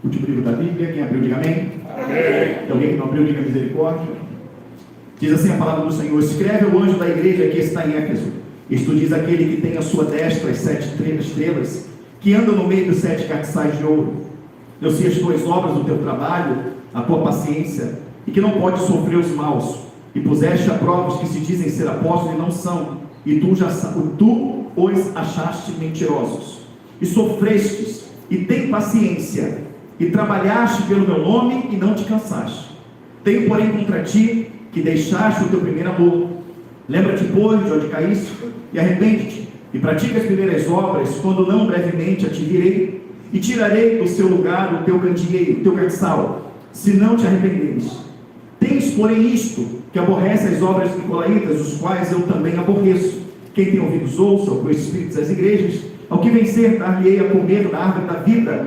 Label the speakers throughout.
Speaker 1: Último livro da Bíblia. Quem abriu, diga amém. Amém. Tem alguém que não abriu, diga misericórdia. Diz assim a palavra do Senhor: escreve ao anjo da igreja que está em Éfeso. Isto diz aquele que tem à sua destra as 7 estrelas, que anda no meio dos 7 castiçais de ouro. Eu sei as tuas obras, o teu trabalho, a tua paciência, e que não podes sofrer os maus, e puseste a prova os que se dizem ser apóstolos e não são, e tu os achaste mentirosos, e sofrestes, e tem paciência, e trabalhaste pelo meu nome, e não te cansaste. Tenho, porém, contra ti, que deixaste o teu primeiro amor. Lembra-te, pois, de onde caíste, e arrepende-te, e pratica as primeiras obras, quando não brevemente a te virei, e tirarei do seu lugar o teu candeeiro, o teu castiçal, se não te arrependeres. Tens, porém, isto, que aborrece as obras nicolaítas, os quais eu também aborreço. Quem tem ouvidos ouça, o Espírito das igrejas. Ao que vencer, dar-lhe-ei a comer da árvore da vida,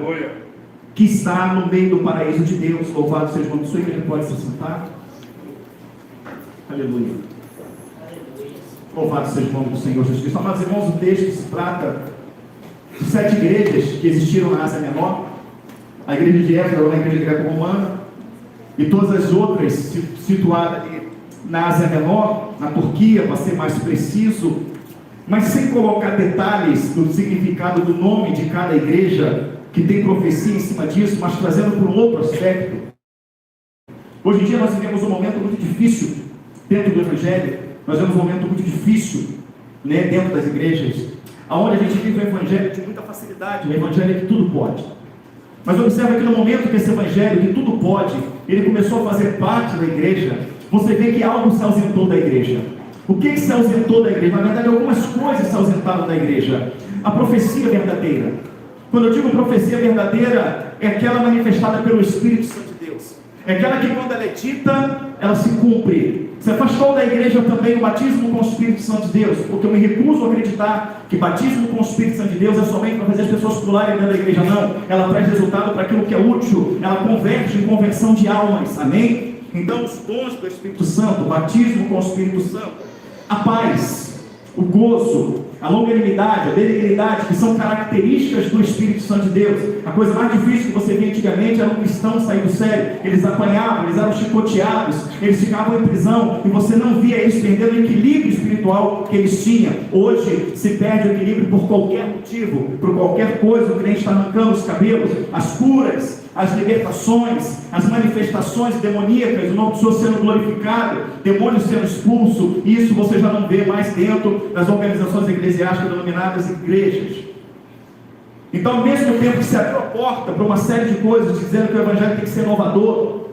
Speaker 1: que está no meio do paraíso de Deus. Louvado seja o nome do Senhor. Ele pode se sentar. Aleluia. Louvado seja o nome do Senhor Jesus Cristo. Amados irmãos, o texto se trata de 7 igrejas que existiram na Ásia Menor. A igreja de Éfeso, a igreja greco-romana, e todas as outras situadas na Ásia Menor, na Turquia, para ser mais preciso, mas sem colocar detalhes do significado do nome de cada igreja, que tem profecia em cima disso, mas trazendo por um outro aspecto. Hoje em dia nós vivemos um momento muito difícil dentro do Evangelho. Nós vivemos um momento muito difícil, dentro das igrejas, onde a gente vive o Evangelho de muita facilidade, o Evangelho que tudo pode. Mas observa que no momento que esse Evangelho que tudo pode, ele começou a fazer parte da igreja, você vê que algo se ausentou da igreja. O que se ausentou da igreja? Na verdade, algumas coisas se ausentaram da igreja. A profecia verdadeira. Quando eu digo profecia verdadeira, é aquela manifestada pelo Espírito Santo de Deus. É aquela que, quando ela é dita, ela se cumpre. Se afastou da igreja também o batismo com o Espírito Santo de Deus, porque eu me recuso a acreditar que batismo com o Espírito Santo de Deus é somente para fazer as pessoas pularem dentro da igreja. Não, ela traz resultado para aquilo que é útil, ela converte em conversão de almas, amém? Então os dons do Espírito Santo, o batismo com o Espírito Santo, a paz, o gozo, a longanimidade, a benignidade, que são características do Espírito Santo de Deus. A coisa mais difícil que você via antigamente era um cristão sair do sério. Eles apanhavam, eles eram chicoteados, eles ficavam em prisão, e você não via eles perdendo o equilíbrio espiritual que eles tinham. Hoje se perde o equilíbrio por qualquer motivo, por qualquer coisa. O crente está arrancando os cabelos, as curas, as libertações, as manifestações demoníacas, o nome do Senhor sendo glorificado, demônios sendo expulsos. Isso você já não vê mais dentro das organizações eclesiásticas denominadas igrejas. Então, ao mesmo tempo que se abriu a porta para uma série de coisas, dizendo que o Evangelho tem que ser inovador,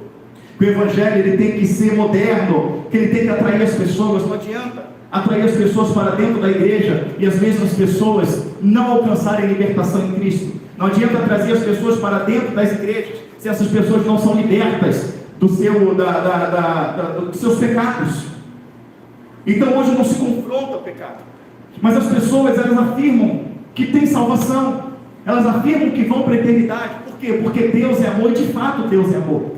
Speaker 1: que o Evangelho ele tem que ser moderno, que ele tem que atrair as pessoas, não adianta atrair as pessoas para dentro da igreja e as mesmas pessoas não alcançarem libertação em Cristo. Não adianta trazer as pessoas para dentro das igrejas se essas pessoas não são libertas dos seus pecados. Então hoje não se confronta o pecado, mas as pessoas elas afirmam que tem salvação, elas afirmam que vão para a eternidade. Por quê? Porque Deus é amor, e de fato Deus é amor.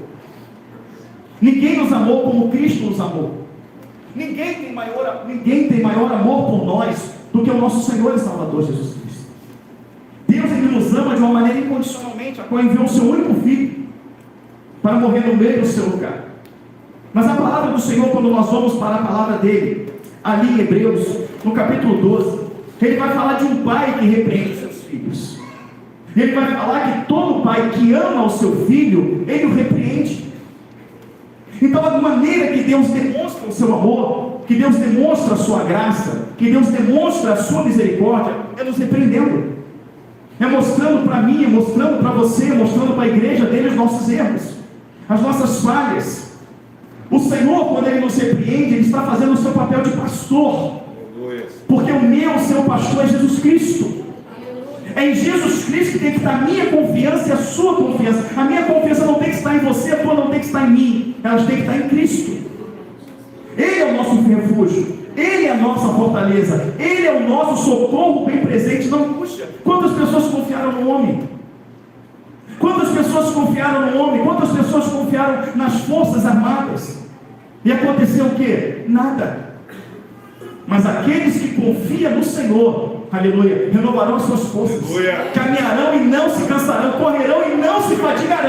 Speaker 1: Ninguém nos amou como Cristo nos amou. Ninguém tem maior amor por nós do que o nosso Senhor e Salvador Jesus Cristo. Deus ele nos ama de uma maneira incondicionalmente, a qual enviou o seu único filho para morrer no meio do seu lugar. Mas a palavra do Senhor, quando nós vamos para a palavra dele, ali em Hebreus, no capítulo 12, ele vai falar de um pai que repreende os seus filhos. Ele vai falar que todo pai que ama o seu filho, ele o repreende. Então a maneira que Deus demonstra o seu amor, que Deus demonstra a sua graça, que Deus demonstra a sua misericórdia, é nos repreendendo. É mostrando para mim, é mostrando para você, é mostrando para a igreja dele os nossos erros, as nossas falhas. O Senhor, quando ele nos repreende, ele está fazendo o seu papel de pastor, porque o seu pastor é Jesus Cristo. É em Jesus Cristo que tem que estar a minha confiança e a sua confiança. A minha confiança não tem que estar em você, a tua não tem que estar em mim, elas têm que estar em Cristo. Ele é o nosso refúgio, Ele é a nossa fortaleza, Ele é o nosso socorro bem presente na angústia. Quantas pessoas confiaram no homem? Quantas pessoas confiaram no homem? Quantas pessoas confiaram nas forças armadas? E aconteceu o quê? Nada. Mas aqueles que confiam no Senhor, aleluia, renovarão as suas forças, aleluia, caminharão e não se cansarão, correrão e não se fatigarão.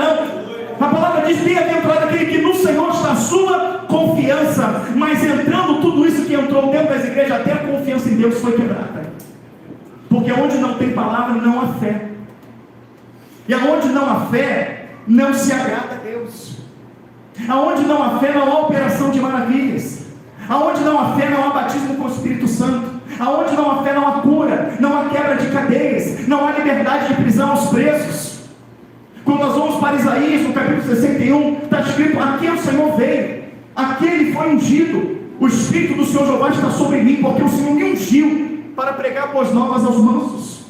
Speaker 1: Deus foi quebrada. Porque onde não tem palavra, não há fé. E aonde não há fé, não se agrada a Deus. Aonde não há fé, não há operação de maravilhas. Aonde não há fé, não há batismo com o Espírito Santo. Aonde não há fé, não há cura, não há quebra de cadeias, não há liberdade de prisão aos presos. Quando nós vamos para Isaías, no capítulo 61, está escrito: aqui o Senhor veio, aquele foi ungido, o Espírito do Senhor Jeová está sobre mim, porque o Senhor me ungiu para pregar boas novas aos mansos,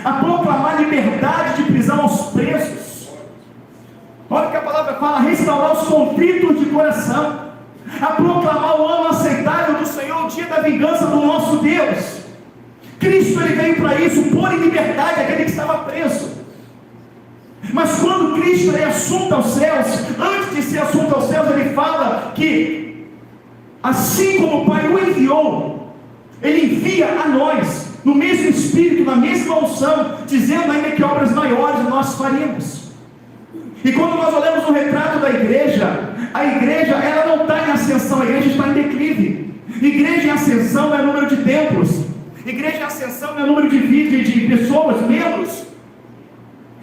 Speaker 1: a proclamar liberdade de prisão aos presos. Olha o que a palavra fala: restaurar os contritos de coração, a proclamar o ano aceitável do Senhor, o dia da vingança do nosso Deus. Cristo, ele veio para isso, pôr em liberdade aquele que estava preso. Mas quando Cristo é assunto aos céus, antes de ser assunto aos céus, ele fala que assim como o Pai o enviou, ele envia a nós, no mesmo Espírito, na mesma unção, dizendo ainda que obras maiores nós faríamos. E quando nós olhamos o retrato da igreja, a igreja ela não está em ascensão, a igreja está em declive. Igreja em ascensão não é número de templos, igreja em ascensão não é número de pessoas, membros.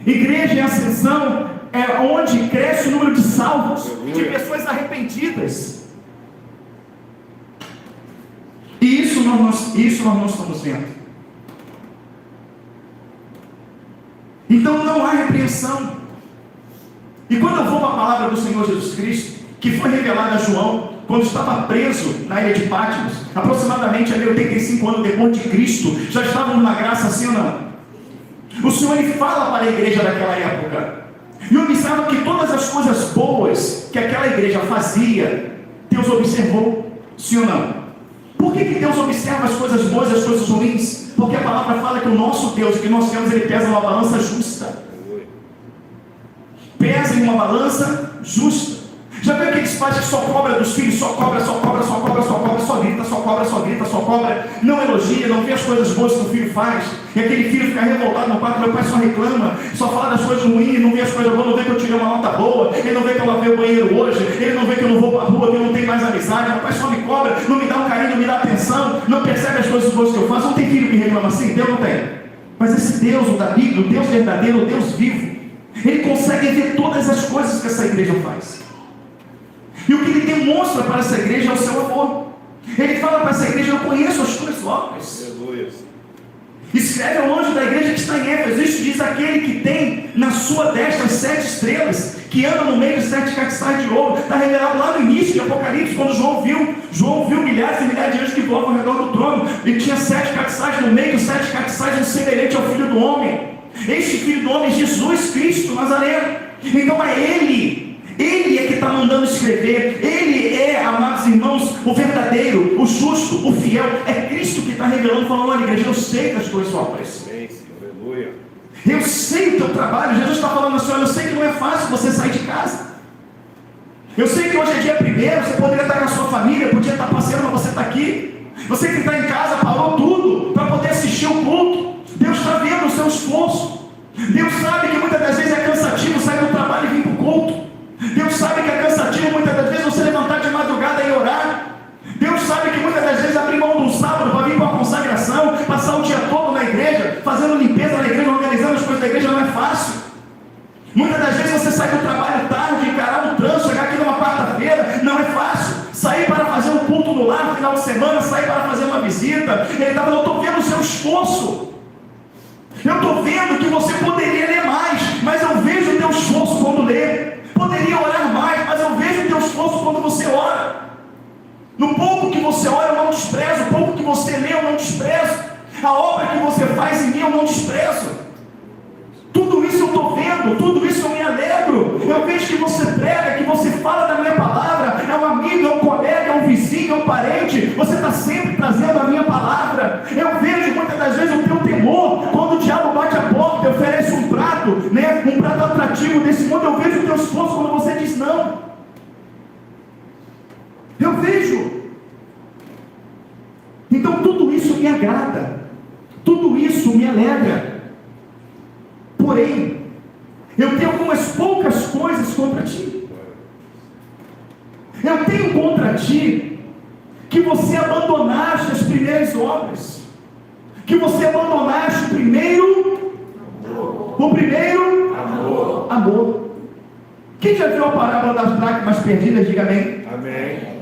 Speaker 1: Igreja em ascensão é onde cresce o número de salvos, de pessoas arrependidas. E isso nós não estamos vendo. Então não há repreensão. E quando eu vou para a palavra do Senhor Jesus Cristo, que foi revelada a João, quando estava preso na ilha de Patmos, aproximadamente ali 85 anos depois de Cristo, já estavam numa graça assim ou não? O Senhor, ele fala para a igreja daquela época, e observa que todas as coisas boas que aquela igreja fazia, Deus observou, sim ou não? Por que Deus observa as coisas boas e as coisas ruins? Porque a palavra fala que o nosso Deus, que nós temos, ele pesa uma balança justa. Pesa em uma balança justa. Já viu aqueles pais que só cobra dos filhos, só cobra, só cobra, não elogia, não vê as coisas boas que o filho faz, e aquele filho fica revoltado no quarto: meu pai só reclama, só fala das coisas ruins, não vê as coisas boas, não vê que eu tirei uma nota boa, ele não vê que eu lavei o banheiro hoje, ele não vê que eu não vou para a rua, que eu não tenho mais amizade, meu pai só me cobra, não me dá um carinho, não me dá atenção, não percebe as coisas boas que eu faço. Não tem filho que reclama assim? Deus não tem. Mas esse Deus, o da Bíblia, o Deus verdadeiro, o Deus vivo, ele consegue ver todas as coisas que essa igreja faz. E o que ele demonstra para essa igreja é o seu amor. Ele fala para essa igreja: eu conheço as tuas obras. Escreve ao anjo da igreja que está em Éfeso: isso diz aquele que tem na sua destra as 7 estrelas, que anda no meio dos 7 castiçais de ouro. Está revelado lá no início de Apocalipse, quando João viu milhares e milhares de anjos que voavam ao redor do trono, e tinha 7 castiçais no meio, 7 castiçais semelhante ao Filho do Homem. Este Filho do Homem, Jesus Cristo Nazareno. Então é Ele é que está mandando escrever. Ele é, amados irmãos, o verdadeiro, o justo, o fiel. É Cristo que está revelando, falando: olha, igreja, eu sei das tuas obras, eu sei o teu trabalho. Jesus está falando assim: olha, eu sei que não é fácil você sair de casa, eu sei que hoje é dia 1º, você poderia estar com a sua família, podia estar passeando, mas você está aqui. Você que está em casa, parou tudo para poder assistir o culto. Deus está vendo o seu esforço. Deus sabe que muitas das vezes é cansativo sair do trabalho e vir para o culto. Deus sabe que é cansativo muitas das vezes você levantar de madrugada e orar. Deus sabe que muitas das vezes abrir mão de um sábado para vir para a consagração, passar o dia todo na igreja, fazendo limpeza na igreja, organizando as coisas da igreja, não é fácil. Muitas das vezes você sai do trabalho tarde, encarar um trânsito, chegar aqui numa quarta-feira, não é fácil. Sair para fazer um culto no lar no final de semana, sair para fazer uma visita. Ele está falando: eu estou vendo o seu esforço. Eu estou vendo que você poderia ler mais, mas eu vejo o teu esforço quando lê. Poderia orar mais, mas eu vejo o teu esforço quando você ora. No pouco que você ora, eu não desprezo. O pouco que você lê, eu não desprezo. A obra que você faz em mim, eu não desprezo. Tudo isso eu estou vendo, tudo isso eu me alegro. Eu vejo que você prega, que você fala da minha palavra. É um amigo, é um colega, é um vizinho, é um parente. Você está sempre trazendo a minha palavra. Eu vejo muitas das vezes o teu temor. Quando o diabo bate a porta e oferece um prato, né, um prato atrativo desse mundo, eu vejo o teu esforço quando você diz não. Eu vejo. Então tudo isso me agrada, tudo isso me alegra. Porém, eu tenho algumas poucas coisas contra ti. Eu tenho contra ti que que você abandonaste as primeiras obras, que você abandonaste o primeiro amor. Quem já viu a parábola das dracmas perdidas? Diga amém.
Speaker 2: Amém.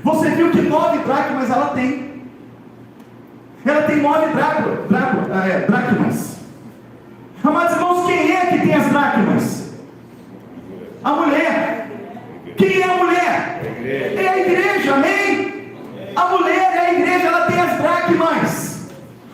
Speaker 1: Você viu que 9 dracmas ela tem. Ela tem 9 dracmas. Amados irmãos, quem é que tem as dracmas? A mulher. Quem é a mulher? É a igreja, amém? A mulher é a igreja, ela tem as dracmas.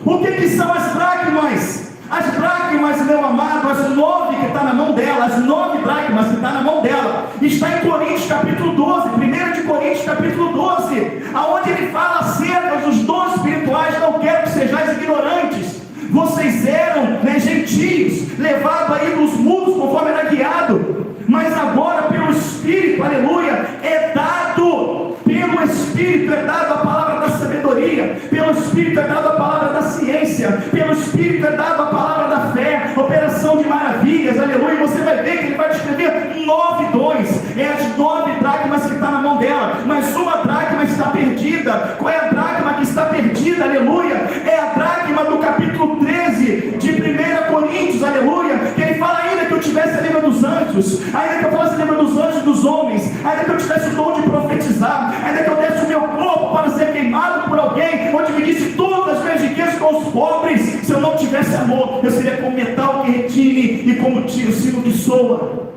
Speaker 1: O que são as dracmas? As dracmas, meu amado, as 9 que está na mão dela, as 9 dracmas que está na mão dela, está em Coríntios capítulo 12, 1 de Coríntios capítulo 12, aonde ele fala acerca dos dons espirituais. Não quero que sejais ignorantes. Vocês eram, gentios, levados aí dos mundos conforme era guiado, mas agora pelo Espírito, aleluia, é dado, pelo Espírito é dado a palavra da sabedoria, pelo Espírito é dado a palavra da ciência, pelo Espírito é dado a palavra da fé, operação de maravilhas, aleluia. E você vai ver que ele vai descrever 9 dons, é as 9 dracmas que está na mão dela, mas uma dracma está perdida. Qual é a dracma que está perdida, aleluia? É a dracma do capítulo 13 de 1 Coríntios, aleluia, que ele fala: ainda que eu tivesse a língua dos anjos, ainda que eu falasse a língua dos anjos dos homens, ainda que eu tivesse o dom de profetizar, ainda que eu desse o meu corpo para ser queimado por alguém, ou dividisse todas as minhas riquezas com os pobres, se eu não tivesse amor, eu seria como metal que retine e como sino que soa.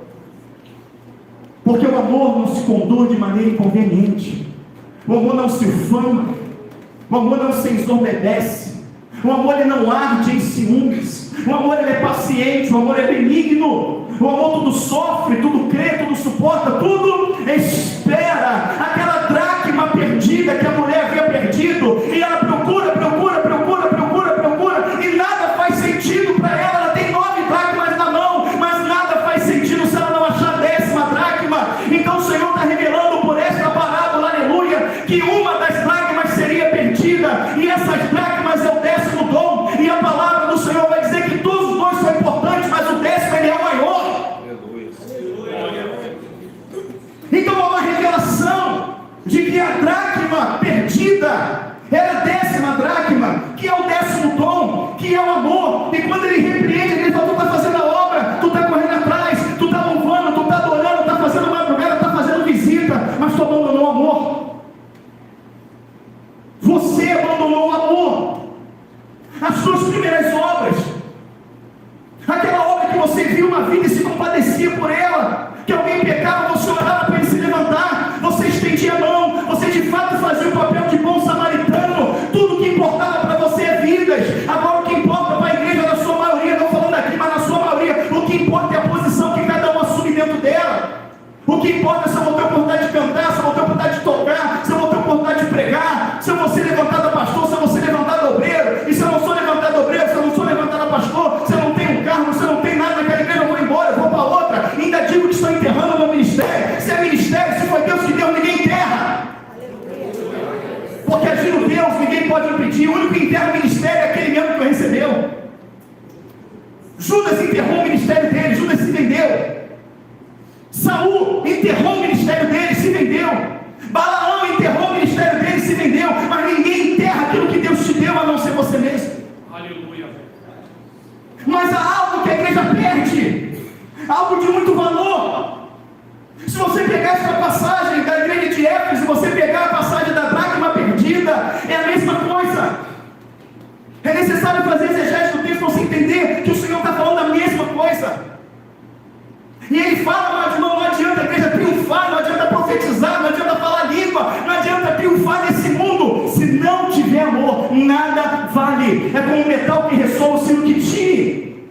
Speaker 1: Porque o amor não se conduz de maneira inconveniente, o amor não se ufana, o amor não se ensoberbece, o amor ele não arde em ciúmes, o amor ele é paciente, o amor é benigno, o amor tudo sofre, tudo crê, tudo suporta, tudo espera. Aquela dracma perdida que a mulher havia perdido, e ela procura, e nada faz sentido para ela. Ela tem 9 dracmas na mão, mas nada faz sentido se ela não achar a 10ª dracma. Então o Senhor está revelando por esta parábola, aleluia, que uma das dracmas seria perdida, e essas dracmas é o 10º dom, e a palavra do Senhor vai dizer que todos os dons são importantes, mas o 10º ele é o maior. Então há uma revelação de que a dracma perdida era a 10ª dracma, que é o 10º dom, que é o amor. E quando ele repreende, ele fala: tu está fazendo a obra, tu está correndo atrás, tu está louvando, tu está adorando, tu está fazendo madrugada, tu está fazendo visita, mas tu abandonou o amor. Você abandonou o amor. As suas primeiras obras, aquela obra que você viu uma vida e se compadecia por ela, que alguém pecava, você orava para ele se levantar, você estendia a mão, você de fato fazia o papel de bom samaritano. Tudo que importava para você é vidas. Agora o que importa para a igreja, na sua maioria, não falando aqui, mas na sua maioria, o que importa é a posição que cada um assume dentro dela. O que importa é se eu vou ter oportunidade de cantar, se eu vou ter oportunidade de tocar, se eu vou ter oportunidade de pregar, se eu vou ser levantado a pastor, se eu vou ser levantado a obreiro. E se eu não sou levantado a obreiro, se eu não sou levantado a pastor, se eu não tenho um cargo, se eu não tenho nada naquela igreja, eu vou embora, eu vou para outra. Ainda digo que estou enterrando o meu ministério. Se é ministério, se foi Deus que deu, ninguém enterra. Porque agindo Deus, ninguém pode impedir. O único que enterra o ministério é aquele mesmo que o recebeu. Judas enterrou o ministério dele, Judas se vendeu. Saul enterrou o ministério dele, se vendeu. Balaão enterrou o ministério dele, se vendeu. Mas ninguém enterra aquilo que Deus te deu, a não ser você mesmo.
Speaker 2: Aleluia.
Speaker 1: Mas há algo que a igreja perde, algo de muito valor. Se você pegar essa passagem da igreja de Éfeso, se você pegar a passagem da dracma perdida, é a mesma coisa. É necessário fazer exegese do texto para você entender que o Senhor está falando a mesma coisa. E ele fala: mas não adianta a igreja triunfar, não adianta profetizar, não adianta falar língua, não adianta triunfar nesse mundo, se não tiver amor, nada vale. É como um metal que ressoa, o sino que tire.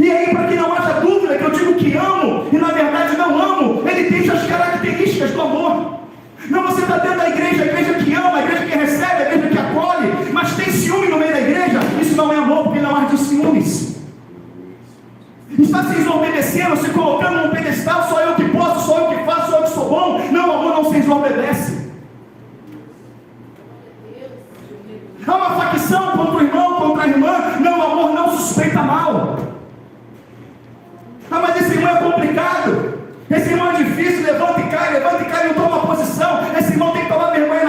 Speaker 1: E aí, para que não haja dúvida que eu digo que amo, e na verdade não amo, ele tem as características do amor. Não, você está dentro da igreja, a igreja que ama, a igreja que recebe, a igreja que acolhe, mas tem ciúme no meio da igreja. Isso não é amor, porque não arde ciúmes. Está se desobedecendo, se colocando num pedestal: só eu que posso, só eu que faço, só eu que sou bom. Não, o amor não se desobedece. Há uma facção contra o irmão, contra a irmã. Não, o amor não suspeita mal. Ah, mas esse irmão é complicado, esse irmão é difícil, levanta e cai, não toma posição, esse irmão tem que tomar vergonha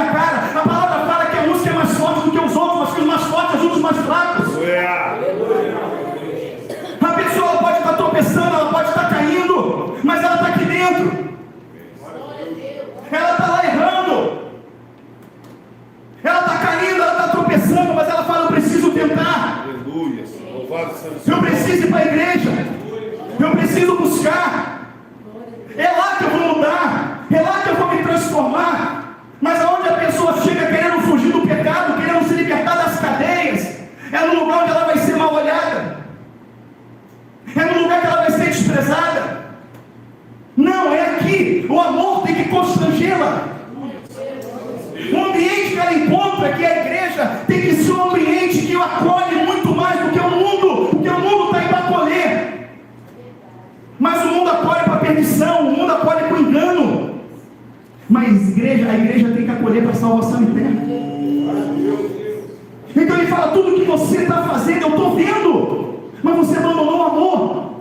Speaker 1: Eu preciso ir para a igreja. Eu preciso buscar. É lá que eu vou mudar. É lá que eu vou me transformar. Mas aonde a pessoa chega querendo fugir do pecado, querendo se libertar das cadeias, é no lugar onde ela vai ser mal olhada. É no lugar que ela vai ser desprezada. Não, é aqui. O amor tem que constrangê-la. O ambiente que ela encontra, que é a igreja, tem que ser um ambiente que o acolhe muito mais do que o mundo, porque o mundo está aí para acolher. Mas o mundo acolhe para a perdição, o mundo acolhe para o engano. Mas a igreja tem que acolher para a salvação eterna. Então ele fala: tudo que você está fazendo, eu estou vendo, mas você abandonou o amor.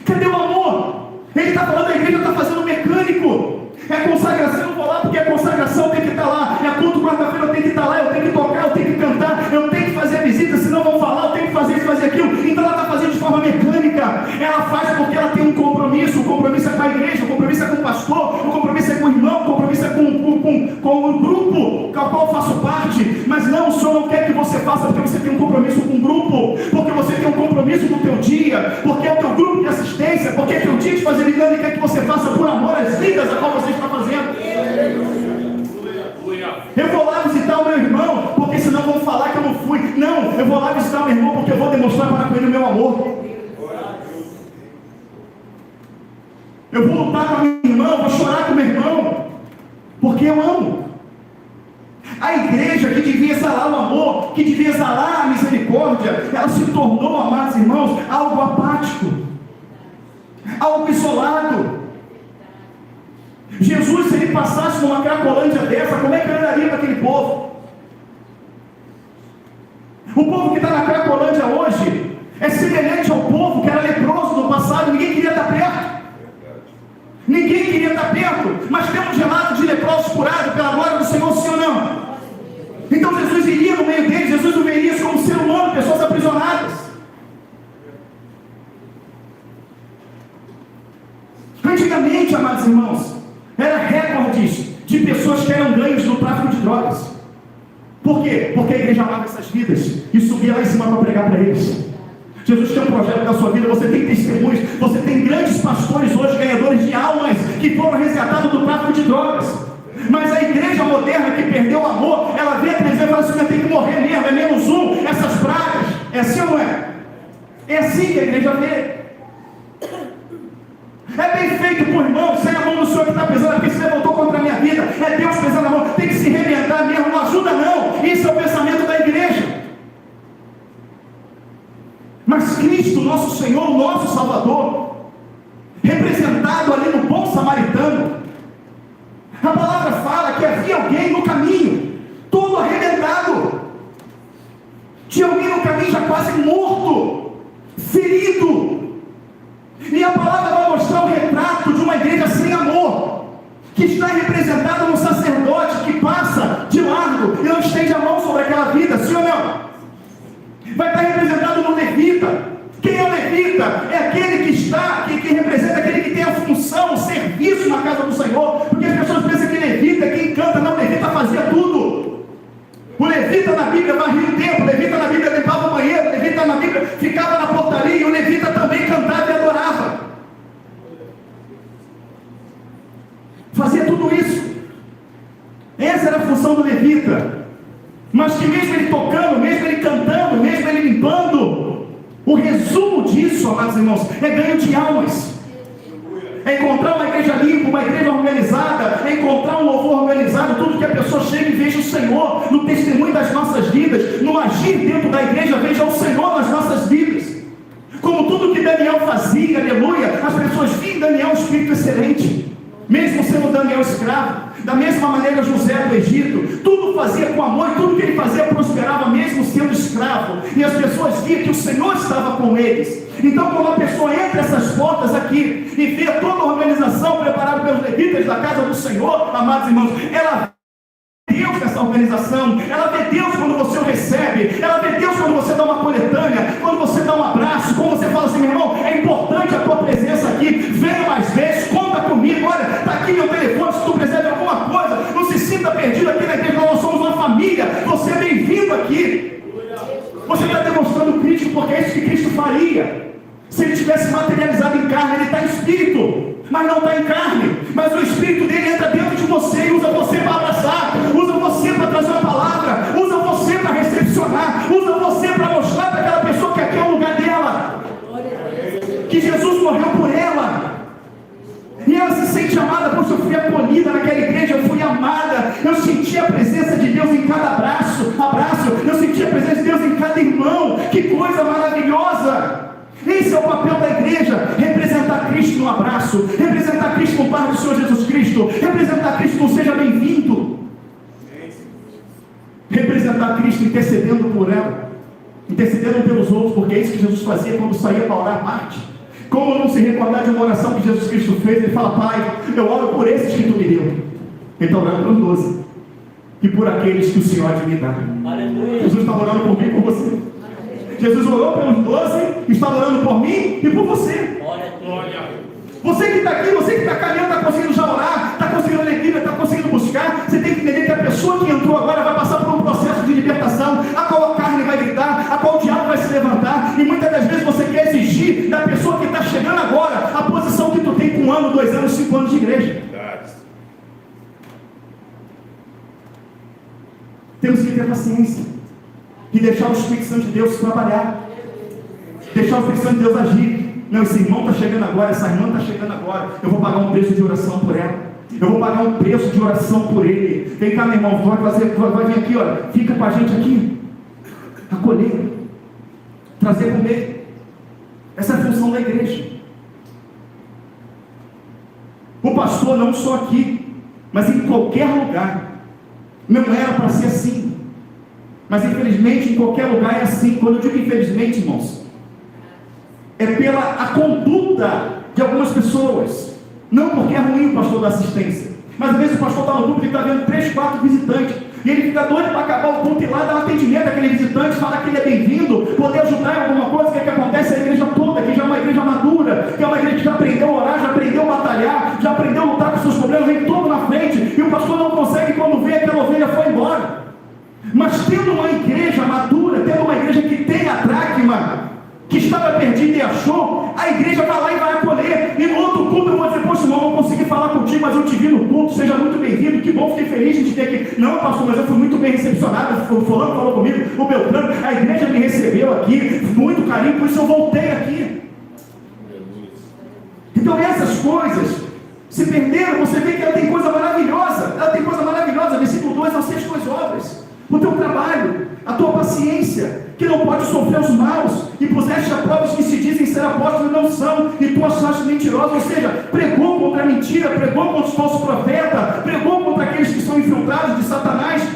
Speaker 1: Cadê o amor? Ele está falando, a igreja está fazendo mecânico. É consagração, eu vou lá porque a consagração tem que estar lá. É culto quarta-feira, eu tenho que estar lá, eu tenho que tocar, eu tenho que cantar, eu tenho que fazer a visita, senão vão falar, eu tenho que fazer isso, fazer aquilo. Então ela está fazendo de forma mecânica. Ela faz porque ela tem um compromisso. O compromisso é com a igreja, o compromisso é com o pastor, o compromisso é com o irmão, o compromisso é com o grupo ao qual eu faço parte. Mas não, o Senhor não quer que você faça porque você tem um compromisso com o grupo, porque você tem um compromisso com o teu dia, porque é o teu grupo de assistência, porque é teu dia de fazer milagre, quer que você faça por amor às vidas a qual você está fazendo. Eu vou lá visitar o meu irmão, porque senão vão falar que eu não fui. Não, eu vou lá visitar o meu irmão porque eu vou demonstrar para ele o meu amor. Eu vou lutar com a minha irmã, vou chorar com o meu irmão, porque eu amo. A igreja que devia exalar o amor, que devia exalar a misericórdia, ela se tornou, amados irmãos, algo apático, algo isolado. Jesus, se ele passasse numa Cracolândia dessa, como é que ele andaria para aquele povo? O povo que está na Cracolândia hoje é semelhante ao povo que era leproso no passado. Ninguém queria estar perto. Ninguém queria estar perto. Mas tem um relato de leprosos curados pela glória do Senhor, sim ou não? Então Jesus iria no meio deles. Jesus não veria isso como ser humano, pessoas aprisionadas. Antigamente, amados irmãos, era recordes de pessoas que eram ganhos no tráfico de drogas. Por quê? Porque a igreja amava essas vidas e subia lá em cima para pregar para eles. Jesus tem um projeto na sua vida, você tem testemunhos, você tem grandes pastores hoje, ganhadores de almas, que foram resgatados do tráfico de drogas. Mas a igreja moderna que perdeu o amor, ela vê a televisão e fala assim: tem que morrer mesmo, é menos um, essas pragas. É assim ou não é? É assim que a igreja vê. É bem feito por irmão, sem a mão do Senhor que está pesando, porque se levantou contra a minha vida, é Deus pesando a mão, tem que se rebentar mesmo, não ajuda não. Isso é o pensamento da igreja. Mas Cristo, nosso Senhor, nosso Salvador, representado ali no bom samaritano, a palavra fala que havia alguém no caminho, todo arrebentado, tinha alguém no caminho já quase morto, ferido. E a palavra vai mostrar o retrato de uma igreja sem amor, que está representada no sacerdote que passa de largo e não estende a mão sobre aquela vida, sim ou não? Vai estar representado no levita. Quem é o levita? É aquele que está, que representa aquele que tem a função, o serviço na casa do Senhor. Porque as pessoas pensam que levita é quem canta. Não, o levita fazia tudo. O levita na Bíblia varria o templo, o levita na Bíblia limpava o banheiro, o levita na Bíblia ficava na portaria, e o levita também cantava e adorava. Fazia tudo isso. Essa era a função do levita. Mas que mesmo ele tocando, mesmo ele cantando, mesmo ele limpando, o resumo disso, amados irmãos, é ganho de almas. É encontrar uma igreja limpa, uma igreja organizada, é encontrar um louvor organizado, tudo que a pessoa chega e veja o Senhor no testemunho das nossas vidas, no agir dentro da igreja, veja o Senhor nas nossas vidas. Como tudo que Daniel fazia, aleluia, as pessoas viam em Daniel um espírito excelente, mesmo sendo Daniel escravo. Da mesma maneira José do Egito, tudo fazia com amor, e tudo que ele fazia prosperava mesmo sendo escravo, e as pessoas viam que o Senhor estava com eles. Então quando a pessoa entra essas portas aqui e vê toda a organização preparada pelos levitas da casa do Senhor, amados irmãos, ela vê Deus nessa organização, ela vê Deus quando você o recebe, ela vê Deus quando você dá uma coletânea, quando você dá um abraço, quando você fala assim: meu irmão, é importante a tua presença aqui, venha mais vezes, conta comigo, olha, está aqui meu telefone, se tu precisar de alguma coisa, não se sinta perdido aqui na igreja, nós somos uma família, você é bem-vindo aqui. Você está demonstrando Cristo, porque é isso que Cristo faria se ele tivesse materializado em carne. Ele está em espírito, mas não está em carne. Mas o espírito dele entra dentro de você e usa você para abraçar, usa você para trazer uma palavra, usa você para recepcionar, usa você para mostrar para aquela pessoa que aqui é o lugar dela, que Jesus morreu por ela. E ela se sente amada. Poxa, eu fui acolhida naquela igreja, eu fui amada, eu senti a presença de Deus em cada abraço, eu senti a presença de Deus em cada irmão. Que coisa maravilhosa! Esse é o papel da igreja: representar Cristo no abraço, representar Cristo no bar do Senhor Jesus Cristo, representar Cristo no seja bem-vindo, representar Cristo intercedendo por ela, intercedendo pelos outros, porque é isso que Jesus fazia quando saía para orar à parte. Como não se recordar de uma oração que Jesus Cristo fez? Ele fala: Pai, eu oro por esses que tu me deu. Então orando pelos 12 e por aqueles que o Senhor há de me dar. Jesus está orando por mim e por você. Jesus orou pelos 12, está orando por mim e por você. Você que está aqui, você que está caminhando, está conseguindo já orar, está conseguindo ler Bíblia, está conseguindo buscar. Você tem que entender que a pessoa que entrou agora vai passar por um processo de libertação, a qual a carne vai gritar, a qual o diabo vai se levantar. E muitas das vezes você quer exigir da pessoa que está chegando agora a posição que tu tem com 1 ano, 2 anos, 5 anos de igreja. Temos que ter paciência e deixar o Espírito Santo de Deus trabalhar, deixar o Espírito Santo de Deus agir. Não, esse irmão está chegando agora, essa irmã está chegando agora, eu vou pagar um preço de oração por ela, eu vou pagar um preço de oração por ele. Vem cá, meu irmão, vai vir aqui, olha, fica com a gente aqui, acolher, trazer comer. Essa é a função da igreja. O pastor, não só aqui, mas em qualquer lugar, não era para ser assim, mas infelizmente em qualquer lugar é assim. Quando eu digo infelizmente, irmãos, é pela a conduta de algumas pessoas, não porque é ruim o pastor da assistência, mas às vezes o pastor está no grupo e está vendo 3, 4 visitantes, e ele fica doido para acabar o culto e lá dar um atendimento àquele visitante, falar que ele é bem-vindo, poder ajudar em alguma coisa. O que é que acontece? A igreja toda, que já é uma igreja madura, que é uma igreja que já aprendeu a orar, já aprendeu a batalhar, já aprendeu a lutar com seus problemas, vem todo na frente, e o pastor não consegue, quando vê aquela ovelha foi embora. Mas tendo uma igreja madura, tendo uma igreja que tem a dracma, que estava perdida e achou, a igreja vai lá e vai acolher. E no outro culto eu vou dizer: poxa, irmão, não consegui falar contigo, mas eu te vi no culto, seja muito bem-vindo, que bom, fiquei feliz de te ter aqui. Não, pastor, mas eu fui muito bem recepcionado, o fulano falou comigo, o Beltrano, a igreja me recebeu aqui, muito carinho, por isso eu voltei aqui. Então essas coisas se perderam. Você vê que ela tem coisa maravilhosa, versículo 2: as 6 tuas obras, o teu trabalho, a tua paciência, que não pode sofrer os maus, e puseste a prova os que se dizem ser apóstolos e não são, e tu achaste mentirosos. Ou seja, pregou contra a mentira, pregou contra os falsos profetas, pregou contra aqueles que são infiltrados de Satanás.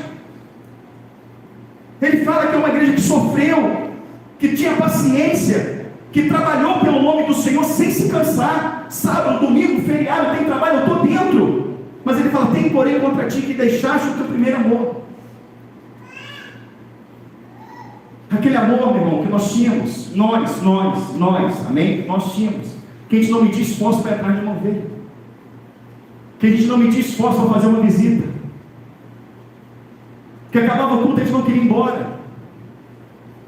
Speaker 1: Ele fala que é uma igreja que sofreu, que tinha paciência, que trabalhou pelo nome do Senhor sem se cansar. Sábado, domingo, feriado, tem trabalho, eu estou dentro. Mas ele fala: tem porém contra ti que deixaste o teu primeiro amor. Aquele amor, meu irmão, que nós tínhamos, nós, amém? Nós tínhamos, que a gente não media esforço para ir atrás de uma ovelha, que a gente não media esforço para fazer uma visita, que acabava o culto e a gente não queria ir embora,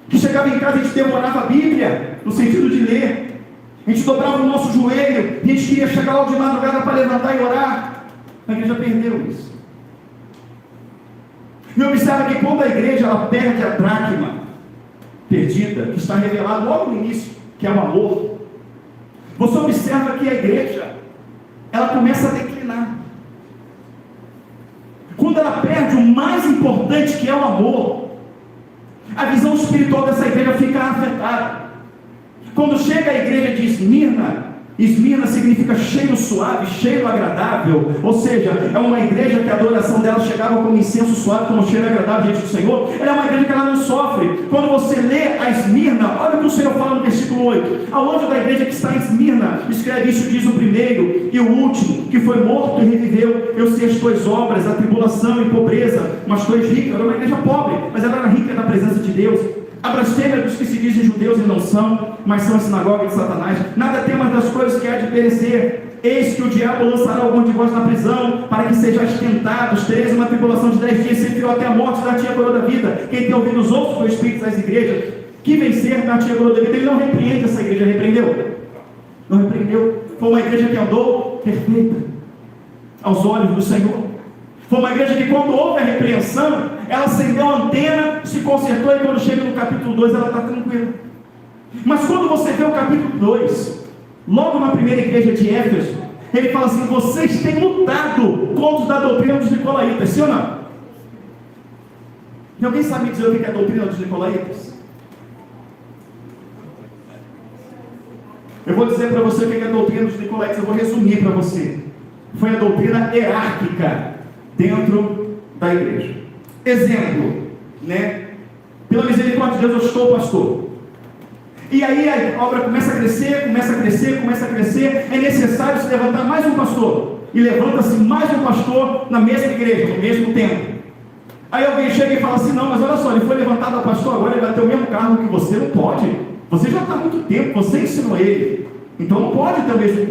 Speaker 1: que chegava em casa e a gente devorava a Bíblia, no sentido de ler, a gente dobrava o nosso joelho, e a gente queria chegar logo de madrugada para levantar e orar. A igreja perdeu isso. E observa que quando a igreja ela perde a dracma perdida, que está revelado logo no início, que é o amor, você observa que a igreja ela começa a declinar. Quando ela perde o mais importante, que é o amor, a visão espiritual dessa igreja fica afetada. Quando chega a igreja de Esmirna, Esmirna significa cheiro suave, cheiro agradável, ou seja, é uma igreja que a adoração dela chegava como incenso suave, como cheiro agradável diante do Senhor. Ela é uma igreja que ela não sofre. Quando você lê a Esmirna, olha o que o Senhor fala no versículo 8: ao anjo da igreja que está em Esmirna, escreve isso, diz o primeiro e o último, que foi morto e reviveu: eu sei as tuas obras, a tribulação e pobreza, mas tu és rico. Era uma igreja pobre, mas ela era rica na presença de Deus. A blasfêmia dos que se dizem judeus e não são, mas são a sinagoga de Satanás. Nada temas das coisas que há de perecer. Eis que o diabo lançará algum de vós na prisão, para que sejais tentados. Tereis uma tribulação de 10 dias, ser fiel até a morte, dar-te a coroa da vida. Quem tem ouvido os outros do Espírito das igrejas. que vencer na coroa da vida. Ele não repreende essa igreja, repreendeu? Não repreendeu. Foi uma igreja que andou perfeita aos olhos do Senhor. Foi uma igreja que, quando houve a repreensão, ela acendeu a antena, se consertou, e quando chega no capítulo 2 ela está tranquila. Mas quando você vê o capítulo 2, logo na primeira igreja de Éfeso, ele fala assim: vocês têm lutado contra a doutrina dos nicolaítas, sim ou não? E alguém sabe dizer o que é a doutrina dos nicolaítas? Eu vou dizer para você o que é a doutrina dos nicolaítas, eu vou resumir para você. Foi a doutrina hierárquica dentro da igreja. Exemplo, né? Pela misericórdia de Deus, eu estou pastor. E aí a obra começa a crescer, começa a crescer, começa a crescer. É necessário se levantar mais um pastor. E levanta-se mais um pastor na mesma igreja, no mesmo tempo. Aí alguém chega e fala assim: não, mas olha só, ele foi levantado a pastor, agora ele vai ter o mesmo cargo que você. Não pode. Você já está há muito tempo, você ensinou ele. Então não pode ter o mesmo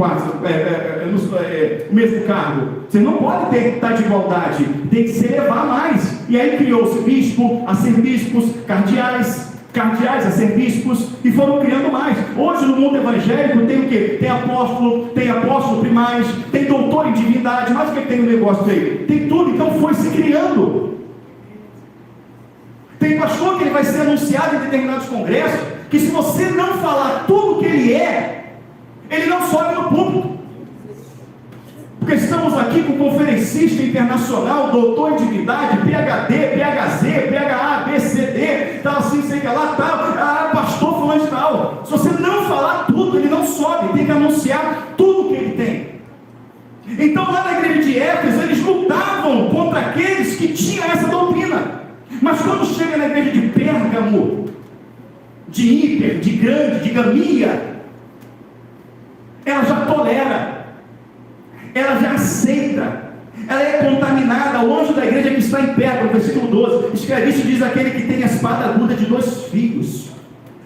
Speaker 1: o mesmo cargo. Você não pode ter de igualdade. Tem que se elevar mais. E aí criou-se bispo, arcebispos, cardeais a ser bispos, e foram criando mais. Hoje no mundo evangélico tem o quê? Tem apóstolo primaz, tem doutor em divindade, mas o que tem no negócio aí? Tem tudo, então foi se criando. Tem pastor que ele vai ser anunciado em determinados congressos, que se você não falar tudo o que ele é, ele não sobe no púlpito. Porque estamos aqui com conferencista internacional, doutor em divindade, PhD, PhZ, PhA, BCD, tal assim, sei que lá, tal, pastor fulano de tal. Se você não falar tudo, ele não sobe, tem que anunciar tudo que ele tem. Então lá na igreja de Éfeso, eles lutavam contra aqueles que tinham essa doutrina. Mas quando chega na igreja de Pérgamo, de Hiper, de Grande, de Gamia, ela já tolera, ela já aceita, ela é contaminada. O anjo da igreja que está em Pérgamo, versículo 12, escreve isso, diz aquele que tem a espada aguda de 2 fios.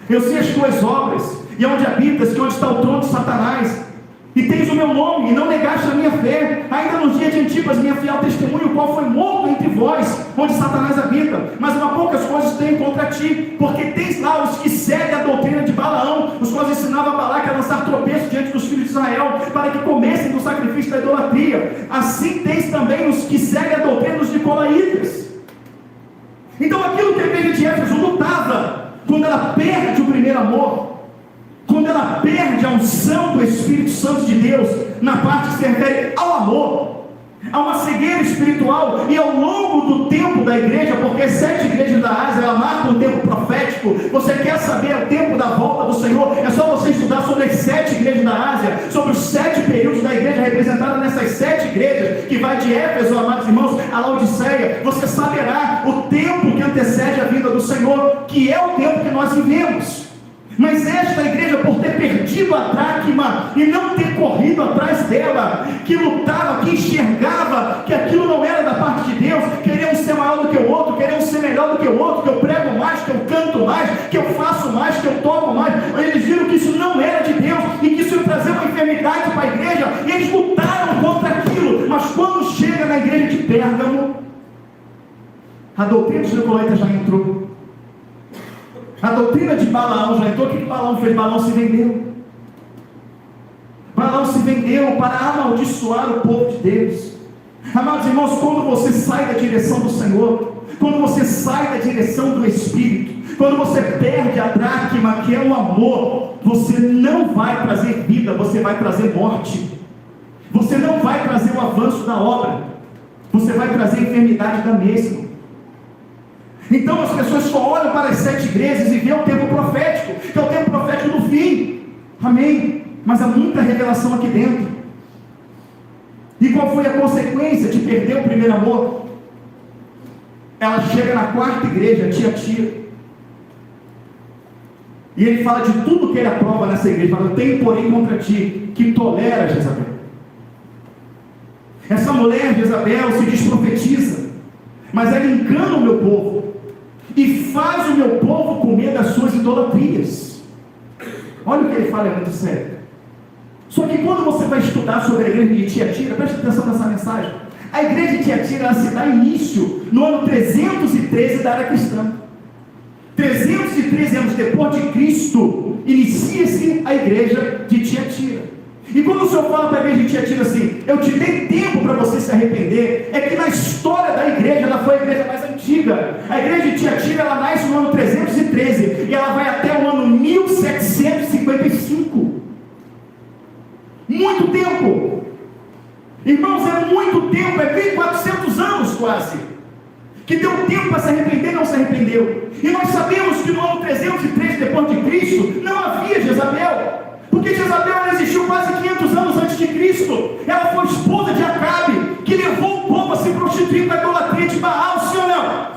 Speaker 1: Eu sei as tuas obras, e onde habitas, que onde está o trono de Satanás, e tens o meu nome, e não negaste a minha fé, ainda nos dias de Antipas, minha fiel testemunha, o qual foi morto entre vós, onde Satanás habita. Mas uma poucas coisas tenho contra ti, porque tens lá os que seguem a doutrina de Balaão, os quais ensinava a Balaque a lançar tropeços diante dos filhos de Israel, para que comessem do sacrifício da idolatria. Assim tens também os que seguem a doutrina dos nicolaítas. Então aquilo que a igreja de Éfeso lutava, quando ela perde o primeiro amor, quando ela perde a unção do Espírito Santo de Deus, na parte que se refere ao amor, há uma cegueira espiritual. E ao longo do tempo da igreja, porque as 7 igrejas da Ásia, ela marca um tempo profético. Você quer saber o tempo da volta do Senhor? É só você estudar sobre as 7 igrejas da Ásia, sobre os 7 períodos da igreja representada nessas 7 igrejas, que vai de Éfeso, amados irmãos, a Laodiceia. Você saberá o tempo que antecede a vinda do Senhor, que é o tempo que nós vivemos. Mas esta igreja, por ter perdido a dracma e não ter corrido atrás dela, que lutava, que enxergava que aquilo não era da parte de Deus, queriam ser maior do que o outro, queriam ser melhor do que o outro, que eu prego mais, que eu canto mais, que eu faço mais, que eu toco mais. Eles viram que isso não era de Deus e que isso ia trazer uma enfermidade para a igreja, e eles lutaram contra aquilo. Mas quando chega na igreja de Pérgamo, a doutrina dos nicolaítas já entrou. A doutrina de Balaão já entrou. O que Balaão fez? Balaão se vendeu. Balaão se vendeu para amaldiçoar o povo de Deus. Amados irmãos, quando você sai da direção do Senhor, quando você sai da direção do Espírito, quando você perde a dracma, que é o amor, você não vai trazer vida, você vai trazer morte. Você não vai trazer o avanço da obra, você vai trazer enfermidade da mesma. Então as pessoas só olham para as 7 igrejas e vê o tempo profético, que é o tempo profético do fim. Amém? Mas há muita revelação aqui dentro. E qual foi a consequência de perder o primeiro amor? Ela chega na 4ª igreja, Tiatira, e ele fala de tudo que ele aprova nessa igreja. Fala: eu tenho porém contra ti, que toleras Jezabel. Essa mulher Jezabel se diz profetiza, mas ela engana o meu povo e faz o meu povo comer das suas idolatrias. Olha o que ele fala, é muito sério. Só que quando você vai estudar sobre a igreja de Tiatira, preste atenção nessa mensagem. A igreja de Tiatira, ela se dá início no ano 313 da era cristã. 313 13 anos depois de Cristo, inicia-se a igreja de Tiatira. E quando o Senhor fala para a igreja de Tiatira assim, eu te dei tempo para você se arrepender, é que na história da igreja, ela foi a igreja mais antiga. A igreja de Tiatira, ela nasce no ano 313, e ela vai até o ano 1755. Muito tempo. Irmãos, é muito tempo, é 1400 anos quase, que deu tempo para se arrepender, não se arrependeu. E nós sabemos que no ano 303 depois de Cristo, não havia Jezabel, porque Jezabel ela existiu quase 500 anos antes de Cristo. Ela foi esposa de Acabe, que levou o povo a se prostituir com a idolatria de Baal, sim ou não?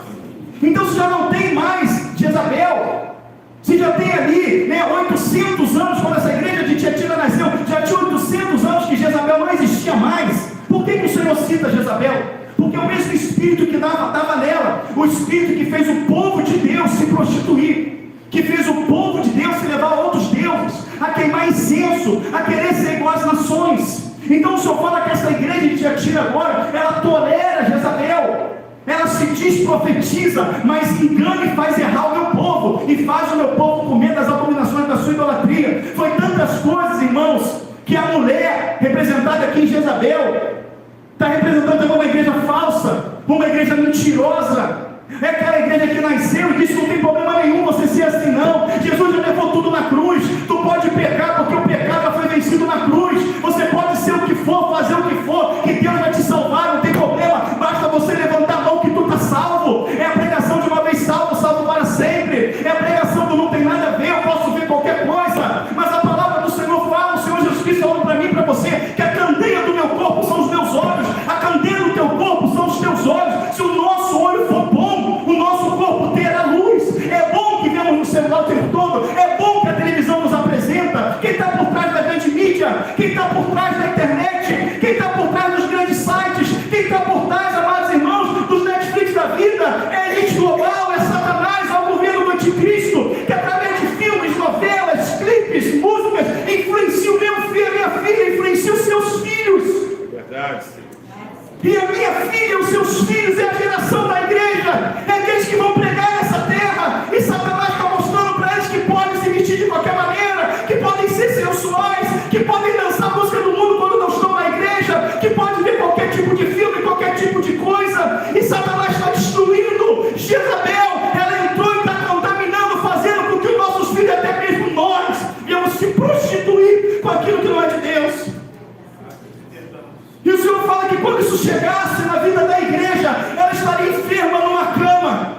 Speaker 1: Então se já não tem mais Jezabel, se já tem ali 800 anos quando essa igreja de Tiatira nasceu, já tinha 800 anos que Jezabel não existia mais. Por que o Senhor cita Jezabel? Porque o mesmo espírito que estava nela, o espírito que fez o povo de Deus se prostituir, que fez o povo de Deus se levar a outros deuses, a queimar incenso, a querer ser igual às nações. Então o Senhor fala que essa igreja de Tiatira agora, ela tolera Jezabel, ela se diz profetiza, mas engana e faz errar o meu povo, e faz o meu povo comer das abominações da sua idolatria. Foi tantas coisas, irmãos, que a mulher representada aqui em Jezabel está representando uma igreja falsa, uma igreja mentirosa. É aquela igreja que nasceu e disse: não tem problema nenhum você ser assim, não. Jesus já levou tudo na cruz. Tu pode pecar porque o pecado já foi vencido na cruz. Você pode ser o que for, fazer o que for, que Deus vai te salvar, não tem problema. Basta você levantar a mão que tu está salvo. É a pregação de uma vez salvo, salvo para sempre. É a pregação do não tem nada a ver, eu posso ver qualquer coisa, mas a palavra do Senhor fala, o Senhor Jesus Cristo falando para mim e para você, que a candeia do meu corpo são os meus olhos, a candeia do teu corpo são os teus olhos. Se o nosso olho for bom, o nosso corpo terá luz. É bom que vemos no celular o tempo todo, é bom que a televisão nos apresenta. Quem está por trás da grande mídia, quem está por trás da internet, quem está por trás dos grandes sites, quem está por trás, amados irmãos, dos Netflix da vida, é a elite global, é Satanás, é o governo do anticristo, que através de filmes, novelas, clipes, músicas, influencia o meu filho, a minha filha, influencia os seus filhos.
Speaker 2: Verdade, sim.
Speaker 1: E a minha filha, os seus filhos, é a geração da igreja, é aqueles que vão pregar nessa terra, e Satanás está mostrando para eles que podem se vestir de qualquer maneira, que podem ser sensuais, que podem dançar a música do mundo quando não estão na igreja, que podem ver qualquer tipo de filme, qualquer tipo de coisa, e Satanás está destruindo. Jezabel, ela entrou e está contaminando, fazendo com que os nossos filhos, até mesmo nós, venhamos se prostituir com aquilo que não é de Deus. E o Senhor fala que quando isso chegasse na vida da igreja, ela estaria enferma numa cama.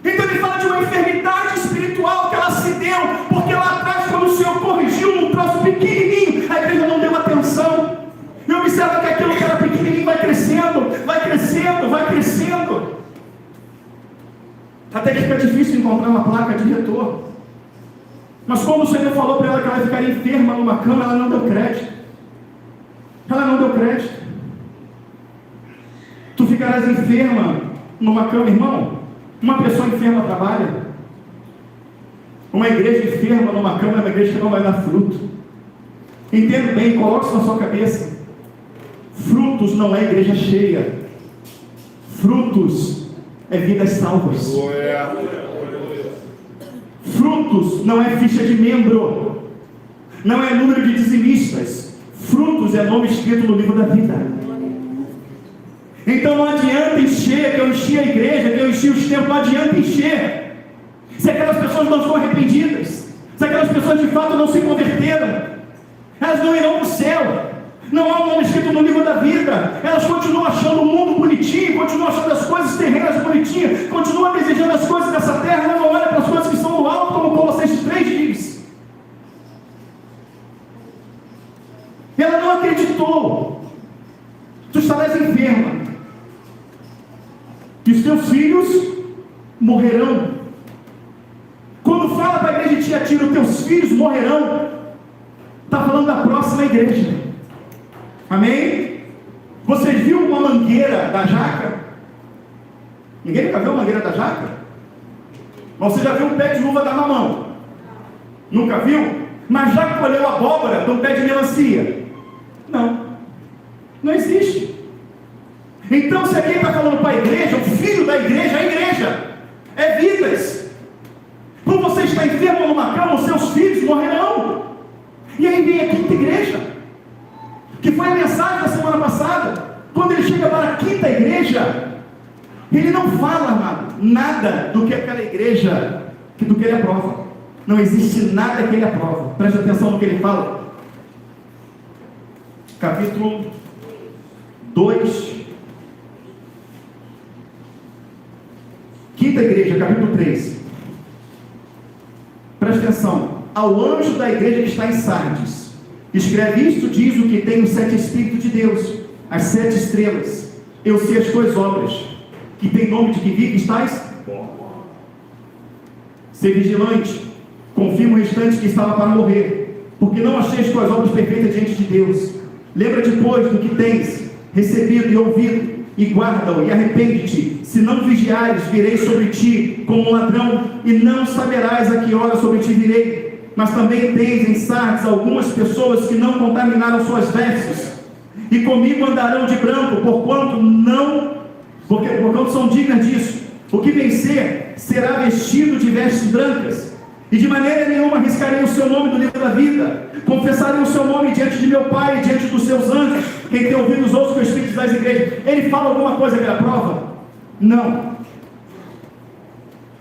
Speaker 1: Então ele fala de uma enfermidade espiritual que ela se deu, porque lá atrás, quando o Senhor corrigiu um troço pequenininho, a igreja não deu atenção. E observa que aquilo que era pequenininho vai crescendo, vai crescendo, vai crescendo, até que fica difícil encontrar uma placa de retorno. Mas quando o Senhor falou para ela que ela ficaria enferma numa cama, ela não deu crédito. Ela não deu crédito. Tu ficarás enferma numa cama, irmão. Uma pessoa enferma trabalha. Uma igreja enferma numa cama é uma igreja que não vai dar fruto. Entenda bem, coloque isso na sua cabeça. Frutos não é igreja cheia. Frutos é vidas salvas. Frutos não é ficha de membro. Não é número de dizimistas. Frutos é nome escrito no livro da vida. Então não adianta encher, que eu enchi a igreja, que eu enchi os templos, não adianta encher, se aquelas pessoas não estão arrependidas, se aquelas pessoas de fato não se converteram, elas não irão para o céu. Não há um nome escrito no livro da vida. Elas continuam achando o mundo bonitinho, continuam achando as coisas terrenas bonitinhas, continuam desejando as coisas dessa terra, não olham para as coisas que estão no alto, como Colossenses 3 diz. Ela não acreditou. Tu estarás enferma, e os teus filhos morrerão. Quando fala para a igreja de Tiatira, os teus filhos morrerão, está falando da próxima igreja. Amém? Você viu uma mangueira da jaca? Ninguém nunca viu a mangueira da jaca? Mas você já viu um pé de uva da mamão? Nunca viu? Mas já colheu abóbora de um pé de melancia? Não. Não existe. Então, se alguém está falando para a igreja, o filho da igreja, a igreja é vidas. está enfermo numa cama, os seus filhos morrerão. E aí vem a quinta igreja, que foi a mensagem da semana passada. Quando ele chega para a quinta igreja, ele não fala, amado, nada do que aquela igreja, do que ele aprova. Não existe nada que ele aprova. Preste atenção no que ele fala. Capítulo 2, quinta igreja, capítulo 3. Preste atenção. Ao anjo da igreja que está em Sardes, escreve isto, diz o que tem os 7 Espíritos de Deus, as 7 estrelas. Eu sei as tuas obras, que tem nome de que vive estás. Ser vigilante, confirma o restante que estava para morrer, porque não achei as tuas obras perfeitas diante de Deus. Lembra depois do que tens recebido e ouvido, e guarda-o, e arrepende-te. Se não vigiares, virei sobre ti como um ladrão, e não saberás a que hora sobre ti virei. Mas também tens em Sardes algumas pessoas que não contaminaram suas vestes, e comigo andarão de branco, porquanto são dignas disso. O que vencer será vestido de vestes brancas, e de maneira nenhuma arriscarei o seu nome do livro da vida. Confessarei o seu nome diante de meu Pai e diante dos seus anjos. Quem tem ouvido os outros que o Espírito das igrejas. Ele fala alguma coisa que ele aprova? Não.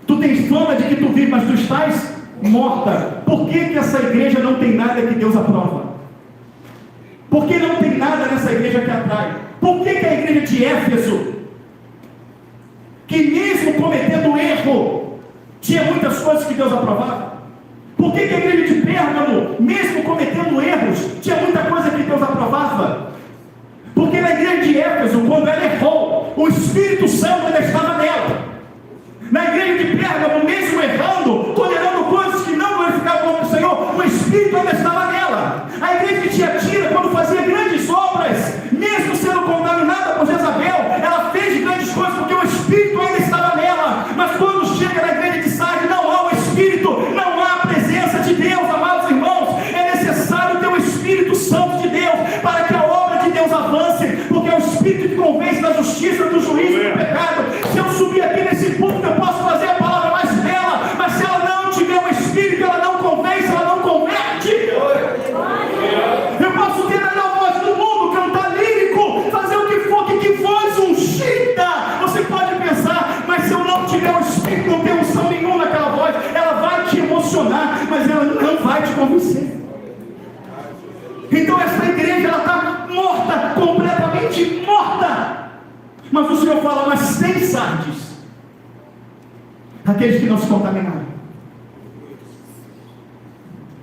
Speaker 1: Tu tens fama de que tu vives, mas tu estás morta. Por que essa igreja não tem nada que Deus aprova? Por que não tem nada nessa igreja que atrai? Por que a igreja de Éfeso, que mesmo cometendo erro, tinha muitas coisas que Deus aprovava? Por que a igreja de Pérgamo, mesmo cometendo erros, tinha muita coisa que Deus aprovava? Porque na igreja de Éfeso, quando ela errou, o Espírito Santo ainda estava nela. Na igreja de Pérgamo, mesmo errando, tolerando coisas que não glorificavam o nome do Senhor, o Espírito ainda estava nela. A igreja de Tiatira, quando fazia grandes obras, mesmo sendo contaminada por Jezabel, ela fez grandes coisas porque o Espírito ainda estava nela. Mas quando chega na igreja de Sardes, não há o Espírito, não há a presença de Deus, amados irmãos. É necessário ter o Espírito Santo de Deus para que a obra de Deus avance, porque é o Espírito que convence da justiça, do juízo e do pecado. Se eu subir aqui nesse púlpito, eu posso fazer a palavra mais bela, mas se ela não tiver o Espírito, ela não convence, ela não converte. Eu posso ter a melhor voz do mundo, cantar lírico, fazer o que for, que voz ungida você pode pensar, mas se eu não tiver o Espírito, não tem unção nenhuma naquela voz, ela vai te emocionar, mas ela não vai te convencer. Então essa igreja, ela está morta, completamente morta. Mas o Senhor fala, mas tem Sardes, aqueles que não se contaminaram.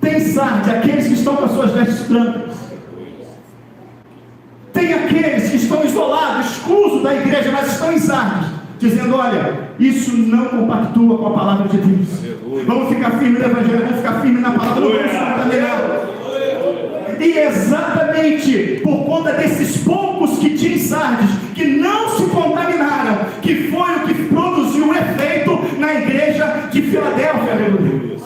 Speaker 1: Tem Sardes, aqueles que estão com as suas vestes brancas. Tem aqueles que estão isolados, exclusos da igreja, mas estão em Sardes, dizendo, olha, isso não compactua com a palavra de Deus. Vamos ficar firmes no Evangelho, vamos ficar firmes na palavra, não vamos se contaminar. E exatamente por conta desses poucos que tinham em Sardes, que não se contaminaram, que foi o que produziu o efeito na igreja de Filadélfia, aleluia.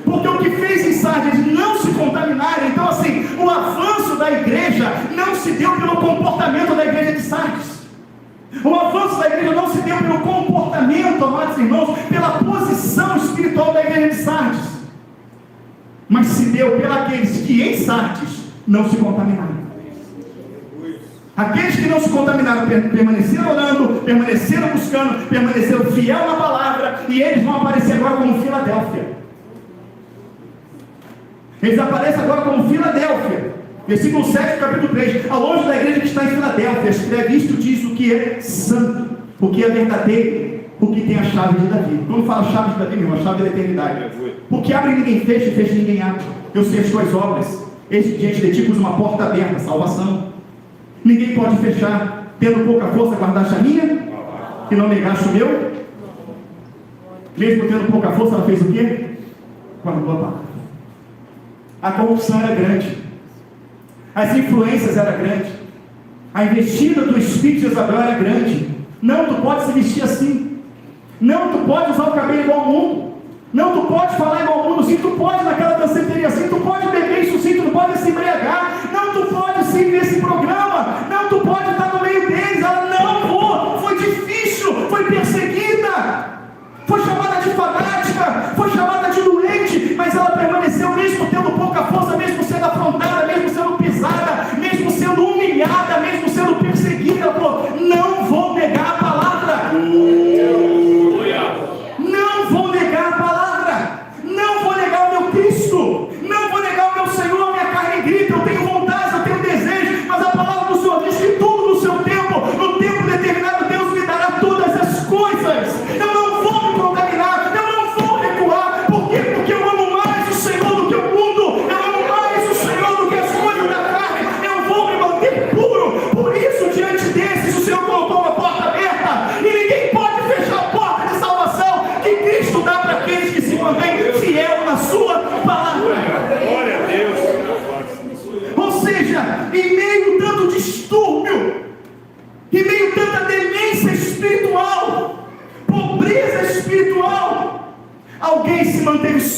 Speaker 1: Porque o que fez em Sardes não se contaminarem, então assim, o avanço da igreja não se deu pelo comportamento da igreja de Sardes. O avanço da igreja não se deu pelo comportamento, amados irmãos, pela posição espiritual da igreja de Sardes, mas se deu pelos que em Sardes não se contaminaram. Aqueles que não se contaminaram permaneceram orando, permaneceram buscando, permaneceram fiel na palavra, e eles vão aparecer agora como Filadélfia. Eles aparecem agora como Filadélfia. Versículo 7, capítulo 3. Ao longe da igreja que está em Filadélfia, escreve isto, diz o que é santo, o que é verdadeiro, o que tem a chave de Davi. Quando fala chave de Davi, meu irmão, a chave da eternidade. O que abre ninguém fecha, e fecha ninguém abre. Eu sei as tuas obras. Este diante de ti pus uma porta aberta, salvação. Ninguém pode fechar. Tendo pouca força, guardaste a minha, e não negaste o meu. Mesmo tendo pouca força, ela fez o quê? Guardou a palavra. A corrupção era grande, as influências eram grandes, a investida do espírito de Jezabel era grande. Não, tu pode se vestir assim. Não, tu pode usar o cabelo igual ao mundo. Não, tu pode falar igual ao mundo. Sim, tu pode naquela danceteria assim. Tu pode beber isso sim, tu não pode se embriagar. Não, tu pode sim ver esse programa. Não, tu pode estar no meio deles. Ela não, foi difícil, foi perseguida, foi chamada de fanática,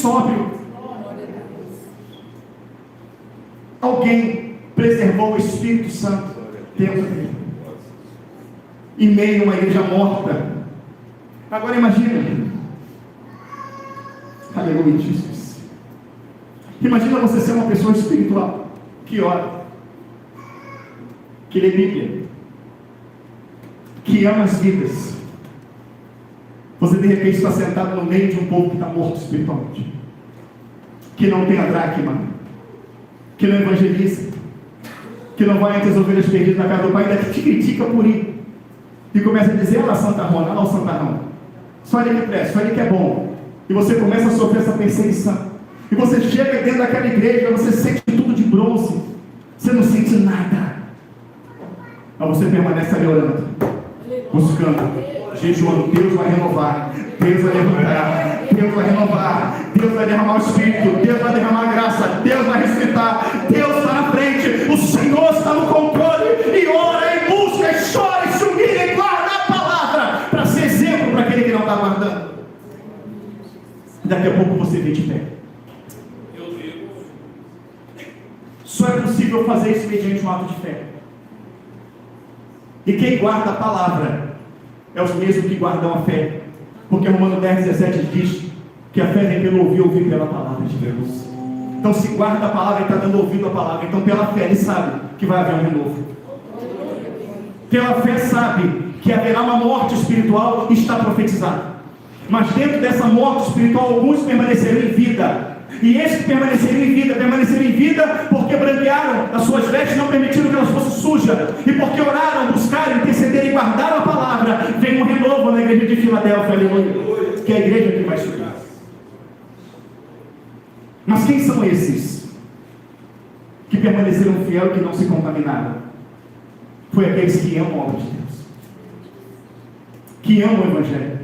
Speaker 1: sóbrio. Alguém preservou o Espírito Santo dentro dele, em meio a uma igreja morta. Agora imagina, aleluia, Jesus. Imagina você ser uma pessoa espiritual, que ora, que lê Bíblia, que ama as vidas. Você de repente está sentado no meio de um povo que está morto espiritualmente, que não tem a dracma, que não evangeliza, que não vai entre as ovelhas perdidas na casa do pai, ainda te critica por ir, e começa a dizer: olha lá Santa Rona, olha lá o Santarrão, só ele que presta, só ele que é bom. E você começa a sofrer essa perseguição, e você chega dentro daquela igreja, você sente tudo de bronze, você não sente nada, mas você permanece ali orando, buscando, jejuando. Deus vai renovar, Deus vai levantar, Deus vai renovar, Deus vai derramar o Espírito, Deus vai derramar a graça, Deus vai ressuscitar, Deus está na frente, o Senhor está no controle, e ora, e busca, e chora, e se humilha, e guarda a palavra, para ser exemplo para aquele que não está guardando. Daqui a pouco você vê de pé. Só é possível fazer isso mediante um ato de fé. E quem guarda a palavra é os mesmos que guardam a fé, porque Romanos 10:17 diz que a fé vem pelo ouvir pela palavra de Deus. Então, se guarda a palavra, ele está dando ouvido à palavra. Então, pela fé, ele sabe que vai haver um renovo. Pela fé, sabe que haverá uma morte espiritual e está profetizado. Mas dentro dessa morte espiritual, alguns permanecerão em vida. E esses que permaneceram em vida porque branquearam as suas vestes, não permitiram que elas fossem sujas, e porque oraram, buscaram, intercederam e guardaram a palavra. Vem um renovo na igreja de Filadélfia, aleluia, que é a igreja que vai subir. Mas quem são esses que permaneceram fiel e que não se contaminaram? Foi aqueles que amam a obra de Deus, que amam o Evangelho,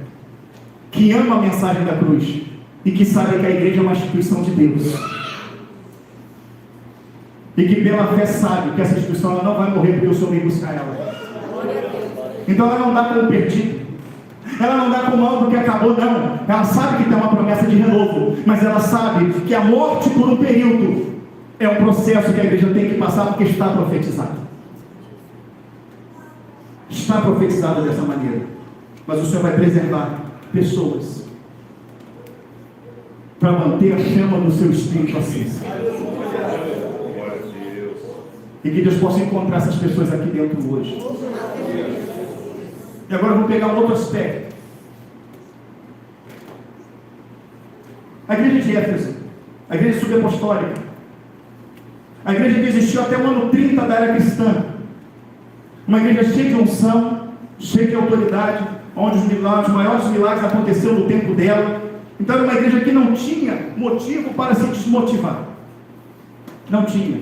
Speaker 1: que amam a mensagem da cruz, e que sabem que a igreja é uma instituição de Deus, e que pela fé sabe que essa instituição ela não vai morrer porque eu sou bem buscar ela. Então ela não dá como perdido, ela não dá como algo que acabou, não. Ela sabe que tem uma promessa de renovo, mas ela sabe que a morte por um período é um processo que a igreja tem que passar, porque está profetizado. Está profetizado dessa maneira. Mas o Senhor vai preservar pessoas para manter a chama do seu espírito acesa. E que Deus possa encontrar essas pessoas aqui dentro hoje. E agora eu vou pegar um outro aspecto. A igreja de Éfeso, a igreja subapostólica, a igreja que existiu até o ano 30 da era cristã, uma igreja cheia de unção, cheia de autoridade, onde os maiores milagres aconteceram no tempo dela. Então era uma igreja que não tinha motivo para se desmotivar. Não tinha.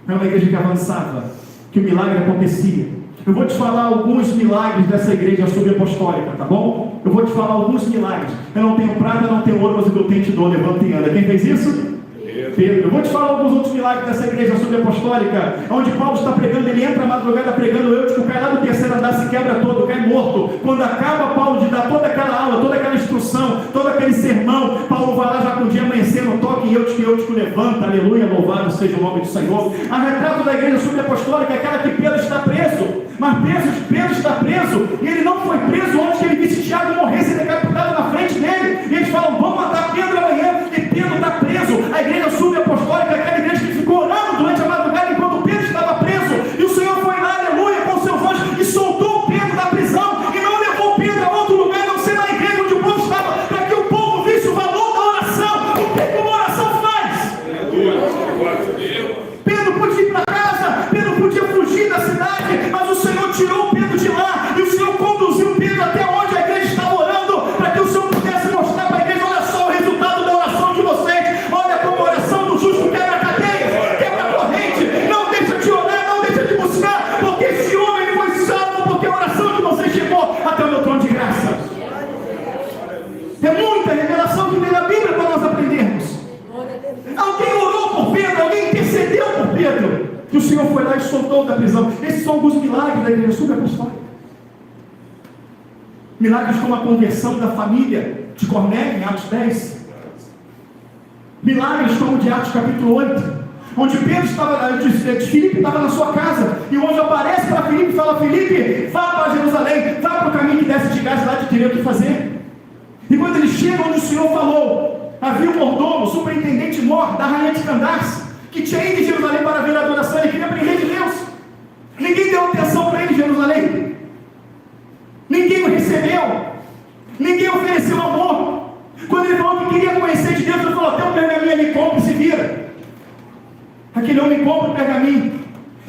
Speaker 1: Era uma igreja que avançava, que o milagre acontecia. Eu vou te falar alguns milagres dessa igreja subapostólica, tá bom? Eu vou te falar alguns milagres. Eu não tenho prata, não tenho ouro, mas o que eu tenho te dou, levanta e anda. Quem fez isso? Pedro. Eu vou te falar alguns outros milagres dessa igreja subapostólica, onde Paulo está pregando, ele entra à madrugada pregando, o Eutico cai lá do terceiro andar, se quebra todo, cai morto. Quando acaba Paulo de dar toda aquela aula, toda aquela instrução, todo aquele sermão, Paulo vai lá já com o dia amanhecendo, toca em Eutico levanta, aleluia, louvado seja o nome do Senhor. A retrato da igreja subapostólica é aquela que Pedro está preso, mas Pedro está preso, e ele não foi preso antes que ele visse Tiago morrer, ser decapitado na frente dele, e eles falam, vamos matar Pedro amanhã, e Pedro está preso. A igreja subapostólica é aquela igreja que ficou orando durante a madrugada enquanto Pedro estava preso, e o Senhor foi lá, aleluia, com seus anjos, e soltou Pedro da prisão, e não levou Pedro a outro lugar, não ser na igreja onde o povo estava, para que o povo visse o valor da oração. O que uma oração faz? Pedro podia ir para casa, Pedro podia fugir da cidade, mas o Senhor tirou Pedro de lá, e o Senhor conduziu Pedro até onde a igreja estava orando, para que o Senhor pudesse mostrar para a igreja, olha só o resultado da oração de vocês, olha como a oração do justo quebra a cadeia, quebra a corrente, não deixa de orar, não deixa de buscar, porque esse homem foi salvo, porque a oração de vocês chegou até o meu trono de graça. É muita revelação que vem na Bíblia para nós aprendermos. Alguém orou por Pedro, alguém intercedeu por Pedro, que o Senhor foi lá e soltou da prisão. Esses são alguns milagres da igreja subapostólica. Milagres como a conversão da família de Cornélio, em Atos 10. Milagres como o de Atos capítulo 8, onde Filipe estava na sua casa, e o anjo aparece para Filipe e fala: Filipe, vá para Jerusalém, vá para o caminho que desce de Gaza, lá de direito o que fazer. E quando ele chega onde o Senhor falou, havia um mordomo, superintendente mor da rainha de Candace, que tinha ido em Jerusalém para ver a adoração. Ele queria aprender de Deus. Ninguém deu atenção para ele em Jerusalém, ninguém o recebeu, ninguém ofereceu amor. Quando ele falou que queria conhecer de Deus, ele falou: tem um pergaminho ali, compra e se vira. Aquele homem compra o pergaminho,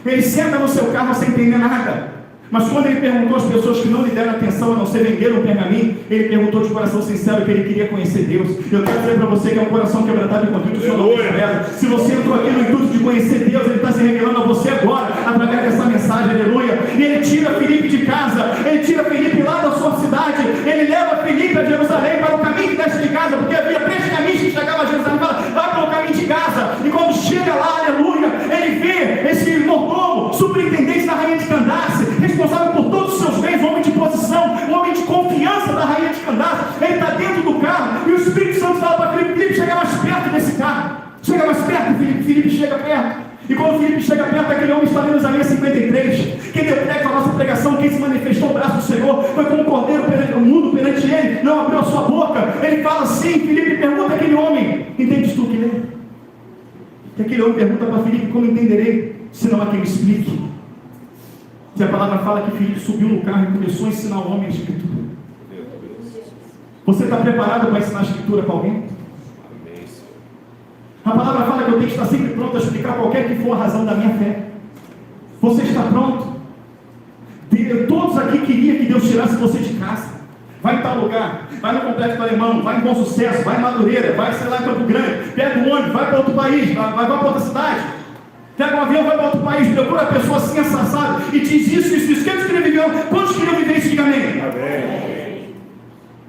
Speaker 1: ele senta no seu carro sem entender nada. Mas quando ele perguntou às pessoas que não lhe deram atenção, a não ser venderam o pergaminho, ele perguntou de coração sincero que ele queria conhecer Deus. Eu quero dizer para você que é um coração quebrantado e contrito, o Senhor não revela. Se você entrou aqui no intuito de conhecer Deus, Ele está se revelando a você agora, através dessa mensagem, aleluia. E Ele tira Filipe de casa, Ele tira Filipe lá da sua cidade, Ele leva Filipe a Jerusalém para o caminho que desce de casa, porque havia 3 caminhos que chegavam a Jerusalém. Fala: vai para o caminho de Gaza. E quando chega lá, aleluia, ele vê esse mordomo, superintendente da rainha de Candace, responsável por todos os seus bens, um homem de posição, um homem de confiança da rainha de Candace. Ele está dentro do carro, e o Espírito Santo fala para Filipe: Filipe, chega mais perto desse carro, chega mais perto. Filipe chega perto, e quando Filipe chega perto, aquele homem está lendo Isaías 53, quem deu prego a nossa pregação, quem se manifestou o braço do Senhor, foi como um cordeiro perante o mundo, perante ele, não abriu a sua boca. Ele fala assim, Filipe pergunta àquele homem: entendes tu que lê? Que aquele homem pergunta para Filipe: como entenderei, se não há quem me explique? Se a palavra fala que Filipe subiu no carro e começou a ensinar o homem a Escritura. Você está preparado para ensinar a Escritura para alguém? A palavra fala que eu tenho que estar sempre pronto a explicar qualquer que for a razão da minha fé. Você está pronto? Todos aqui queriam que Deus tirasse você de casa. Vai em tal lugar, vai no Complexo do Alemão, vai em Bom Sucesso, vai em Madureira, vai, sei lá, em Campo Grande, pega um ônibus, vai para outro país, vai para outra cidade. Pega um avião, vai para outro país, procura a pessoa assim, assada, e diz isso. Quem queriam viver? Quantos queriam viver isso? Diga amém. Amém.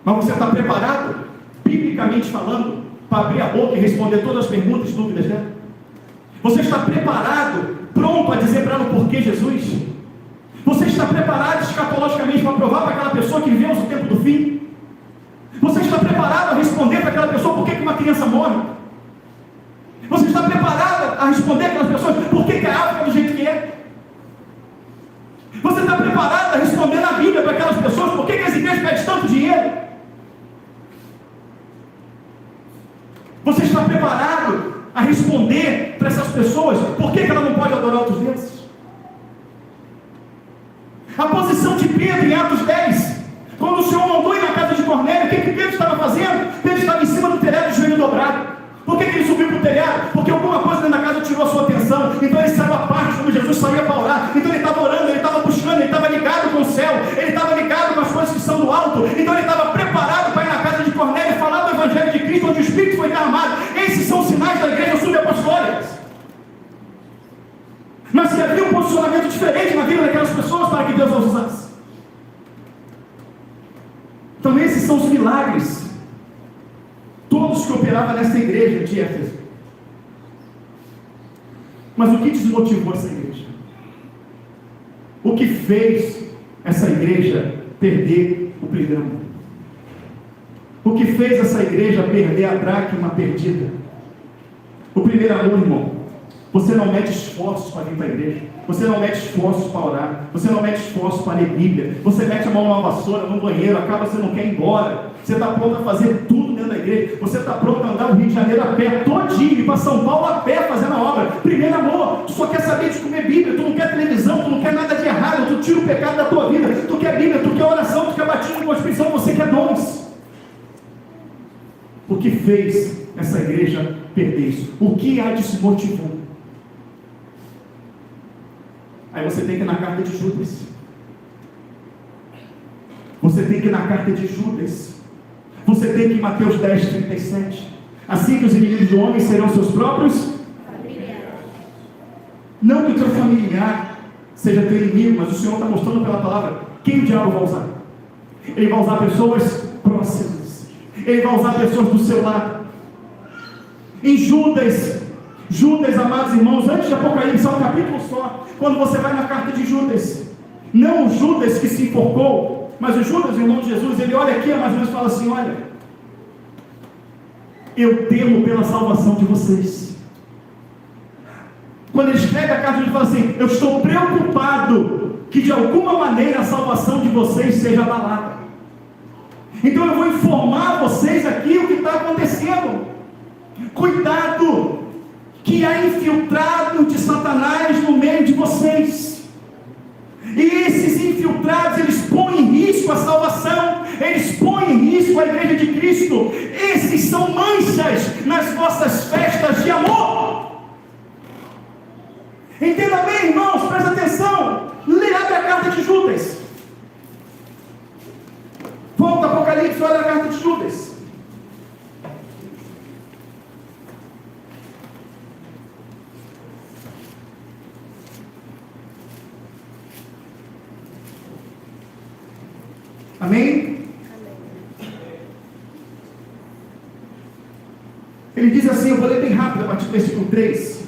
Speaker 1: Mas você está preparado, biblicamente falando, para abrir a boca e responder todas as perguntas e dúvidas dela? Você está preparado, pronto a dizer para ela o porquê Jesus? Você está preparado escatologicamente para provar para aquela pessoa que vivemos o tempo do fim? Você está preparado a responder para aquela pessoa por que uma criança morre? Você está preparado a responder aquelas pessoas por que a África é do jeito que é? Você está preparado a responder na Bíblia para aquelas pessoas por que as igrejas pedem tanto dinheiro? Você está preparado a responder para essas pessoas por que ela não pode adorar outros deuses? A posição de Pedro em Atos 10, quando o Senhor mandou ir na casa de Cornélio, o que Pedro estava fazendo? Pedro estava em cima do telhado, de joelho dobrado. Por que ele subiu para o telhado? Porque alguma coisa dentro da casa tirou a sua atenção. Então ele saiu à parte, como Jesus saía para orar. Então ele estava orando, ele estava buscando, ele estava ligado com o céu, ele estava ligado com as coisas que são do alto. Então ele estava preparado para ir na casa de Cornélio e falar do Evangelho de Cristo, onde o Espírito foi derramado. Esses são os sinais da igreja subapostólica. Mas se havia um posicionamento diferente na vida daquelas pessoas para que Deus as usasse. Então esses são os milagres, todos que operavam nessa igreja de Éfeso. Mas o que desmotivou essa igreja? O que fez essa igreja perder o primeiro amor? O que fez essa igreja perder a dracma perdida? O primeiro amor, irmão. Você não mete esforços para vir para a igreja. Você não mete esforços para orar. Você não mete esforços para ler Bíblia. Você mete a mão numa vassoura, no banheiro, acaba você não quer ir embora. Você está pronto a fazer tudo dentro da igreja. Você está pronto a andar o Rio de Janeiro a pé, todinho, ir para São Paulo a pé, fazendo a obra. Primeiro amor, tu só quer saber de comer Bíblia. Tu não quer televisão, tu não quer nada de errado. Tu tira o pecado da tua vida. Tu quer Bíblia, tu quer oração, tu quer batismo com a Espírito Santo, você quer dons. O que fez essa igreja perder isso? O que a desmotivou? Aí você tem que ir na carta de Judas. Você tem que ir na carta de Judas. Você tem que ir em Mateus 10, 37. Assim que os inimigos do homem serão seus próprios familiares. Não que o teu familiar seja teu inimigo, mas o Senhor está mostrando pela palavra quem o diabo vai usar. Ele vai usar pessoas próximas. Ele vai usar pessoas do seu lado. Em Judas, amados irmãos, antes de Apocalipse, é um capítulo só. Quando você vai na carta de Judas, não o Judas que se enforcou, mas o Judas, irmão de Jesus, ele olha aqui, mais ou menos fala assim: olha, eu temo pela salvação de vocês. Quando ele escreve a carta, ele fala assim: eu estou preocupado que de alguma maneira a salvação de vocês seja abalada. Então eu vou informar vocês aqui o que está acontecendo. Cuidado, que há infiltrados de Satanás no meio de vocês. E esses infiltrados, eles põem em risco a salvação, eles põem em risco a igreja de Cristo. Esses são manchas nas vossas festas de amor. Entenda bem, irmãos, presta atenção. Abre a carta de Judas. Volta ao Apocalipse, olha a carta de Judas. Amém? Ele diz assim, eu vou ler bem rápido a partir do versículo 3.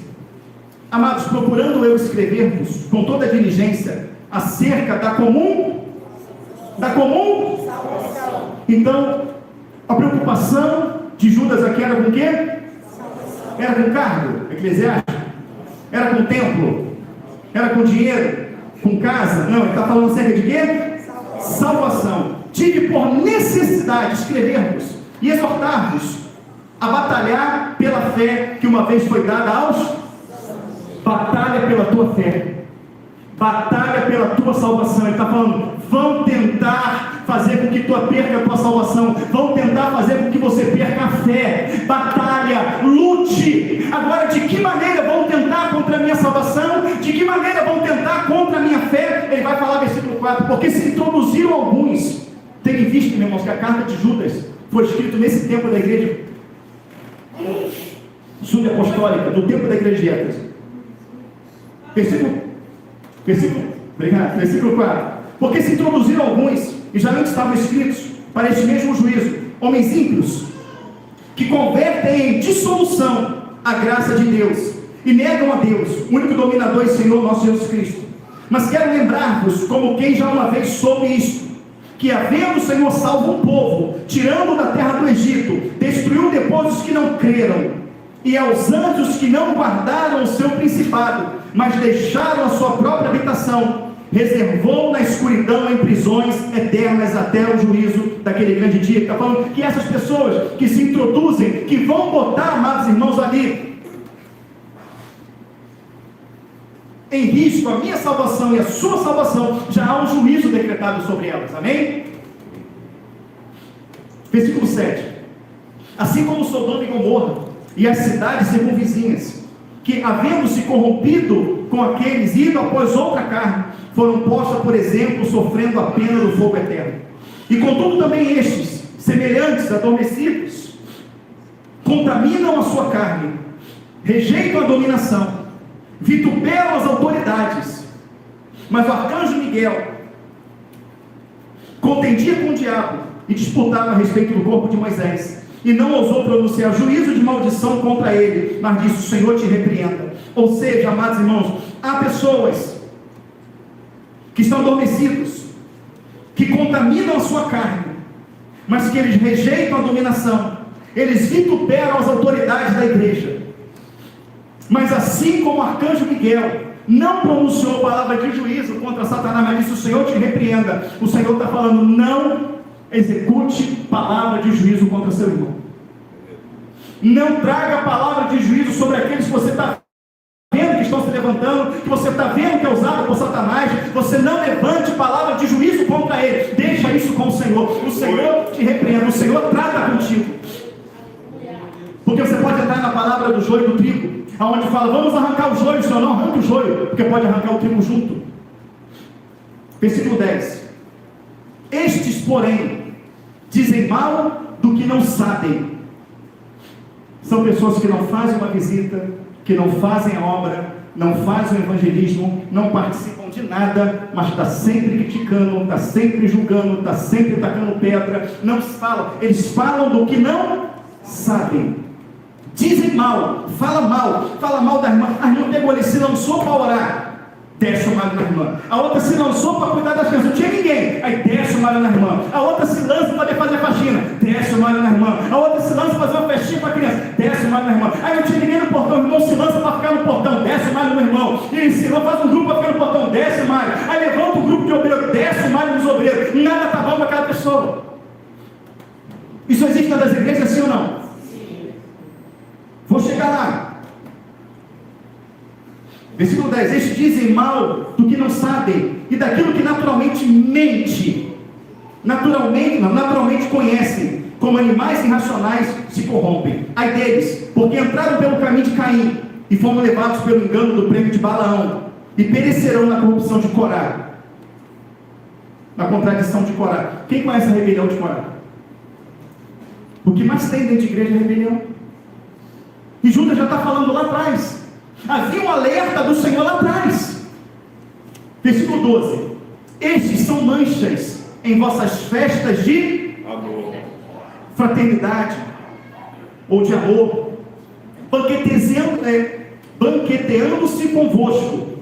Speaker 1: Amados, procurando eu escrever-vos com toda a diligência acerca da comum salvação. Então, a preocupação de Judas aqui era com o quê? Salvação. Era com cargo eclesiástico? Era com templo? Era com dinheiro? Com casa? Não, ele está falando acerca de quê? Salvação. Tive por necessidade escrever-vos e exortar-vos a batalhar pela fé que uma vez foi dada aos. Batalha pela tua fé, batalha pela tua salvação. Ele está falando, vão tentar fazer com que tu perca a tua salvação, vão tentar fazer com que você perca a fé. Batalha, lute. Agora, de que maneira vão tentar contra a minha salvação? De que maneira vão tentar contra a minha fé? Ele vai falar versículo 4, porque se introduziram alguns. Tem visto, meus irmãos, que a carta de Judas foi escrita nesse tempo da igreja subapostólica, no tempo da igreja de Éfeso. Versículo 4. Porque se introduziram alguns, e já não estavam escritos, para este mesmo juízo, homens ímpios, que convertem em dissolução a graça de Deus, e negam a Deus, único dominador e Senhor nosso Jesus Cristo. Mas quero lembrar-vos, como quem já uma vez soube isto, que havendo o Senhor salvo um povo, tirando da terra do Egito, destruiu depois os que não creram, e aos anjos que não guardaram o seu principado, mas deixaram a sua própria habitação, reservou na escuridão em prisões eternas até o juízo daquele grande dia. Está falando que essas pessoas que se introduzem, que vão botar, amados irmãos, ali em risco a minha salvação e a sua salvação, já há um juízo decretado sobre elas. Amém? Versículo 7. Assim como Sodoma e Gomorra e as cidades circunvizinhas, que havendo se corrompido com aqueles, indo após outra carne, foram postas, por exemplo, sofrendo a pena do fogo eterno. E contudo também estes, semelhantes, adormecidos, contaminam a sua carne, rejeitam a dominação, vituperam as autoridades. Mas o arcanjo Miguel contendia com o diabo e disputava a respeito do corpo de Moisés, e não ousou pronunciar juízo de maldição contra ele, mas disse: o Senhor te repreenda. Ou seja, amados irmãos, há pessoas que estão adormecidos, que contaminam a sua carne, mas que eles rejeitam a dominação, eles vituperam as autoridades da igreja. Mas assim como o arcanjo Miguel não pronunciou palavra de juízo contra Satanás, mas disse: o Senhor te repreenda, o Senhor está falando, não execute palavra de juízo contra seu irmão. Não traga palavra de juízo sobre aqueles que você está vendo que estão se levantando, que você está vendo que é usado por Satanás. Você não levante palavra de juízo contra ele. Deixa isso com o Senhor. O Senhor te repreenda, o Senhor trata contigo. Porque você pode entrar na palavra do joio e do trigo, aonde fala: vamos arrancar o joio. O Senhor não arranca o joio, porque pode arrancar o trigo junto. Versículo 10. Estes, porém, dizem mal do que não sabem. São pessoas que não fazem uma visita, que não fazem a obra, não fazem o evangelismo, não participam de nada, mas está sempre criticando, está sempre julgando, está sempre tacando pedra. Não falam, eles falam do que não sabem. Dizem mal, fala mal da irmã. A irmã pegou ali, se lançou para orar. desce o marido na irmã. A outra se lançou para cuidar das crianças, não tinha ninguém, aí desce o marido na irmã. A outra se lança para fazer faxina, desce o marido na irmã. A outra se lança para fazer uma festinha para a criança, desce o marido na irmã. Aí não tinha ninguém no portão, o irmão se lança para ficar no portão, desce o marido no irmão. E ensinou, faz um grupo para ficar no portão, desce o marido. Aí levanta o grupo de obreiros, desce o marido dos obreiros. Nada está bom para aquela pessoa. Isso existe nas igrejas, sim ou não? Sim. Vou chegar lá. Versículo 10: estes dizem mal do que não sabem, e daquilo que naturalmente conhecem, como animais irracionais se corrompem. Ai deles, porque entraram pelo caminho de Caim, e foram levados pelo engano do prêmio de Balaão, e perecerão na corrupção de Corá, na contradição de Corá. Quem conhece a rebelião de Corá? O que mais tem dentro de igreja é rebelião. E Judas já está falando lá atrás. Havia um alerta do Senhor lá atrás. Versículo 12: estes são manchas em vossas festas de amor, fraternidade, ou de amor, banqueteando-se convosco,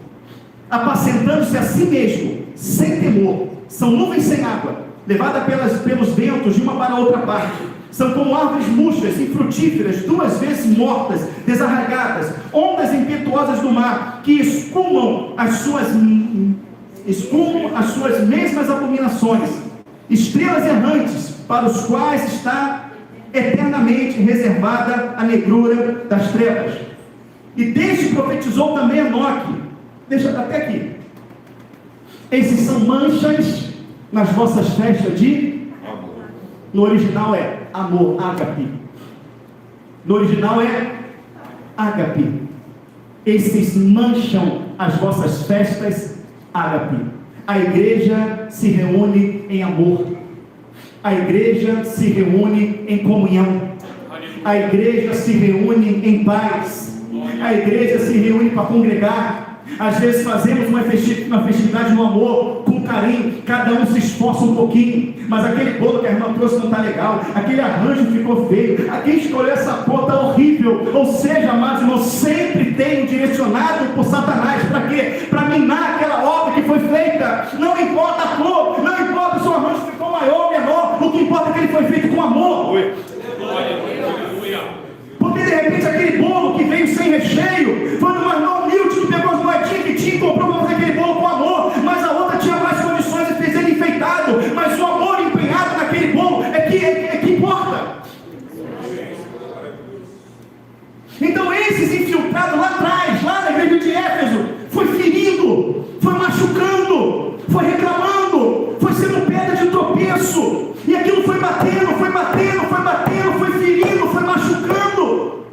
Speaker 1: apacentando-se a si mesmo, sem temor. São nuvens sem água, levadas pelos ventos de uma para outra parte. São como árvores murchas, infrutíferas, 2 vezes mortas, desarraigadas, ondas impetuosas do mar, que escumam as suas mesmas abominações, estrelas errantes, para os quais está eternamente reservada a negrura das trevas. E desde profetizou também Enoque. Deixa até aqui. Esses são manchas nas vossas festas de amor. No original é amor, ágape. No original é ágape. Esses mancham as vossas festas, ágape. A igreja se reúne em amor. A igreja se reúne em comunhão. A igreja se reúne em paz. A igreja se reúne para congregar. Às vezes fazemos uma festividade no amor, com carinho, cada um se esforça um pouquinho, mas aquele bolo que a irmã trouxe não está legal, aquele arranjo ficou feio, a quem escolheu essa cor está horrível. Ou seja, amados irmãos, sempre tem direcionado por Satanás. Para quê? Para minar aquela obra que foi feita. Não importa a cor, não importa se o arranjo ficou maior ou menor, o que importa é que ele foi feito com amor. Porque de repente aquele bolo que veio sem recheio foi de uma irmã humilde que pegou as moedinhas que tinha e comprou para fazer aquele bolo com amor, mas a outra tinha mais condições e fez ele enfeitado, mas o amor empenhado naquele bolo é que importa. Então esses infiltrados lá atrás, lá na igreja de Éfeso, foi ferindo, foi machucando, foi reclamando, foi sendo pedra de tropeço, e aquilo foi batendo, foi ferindo, foi machucando,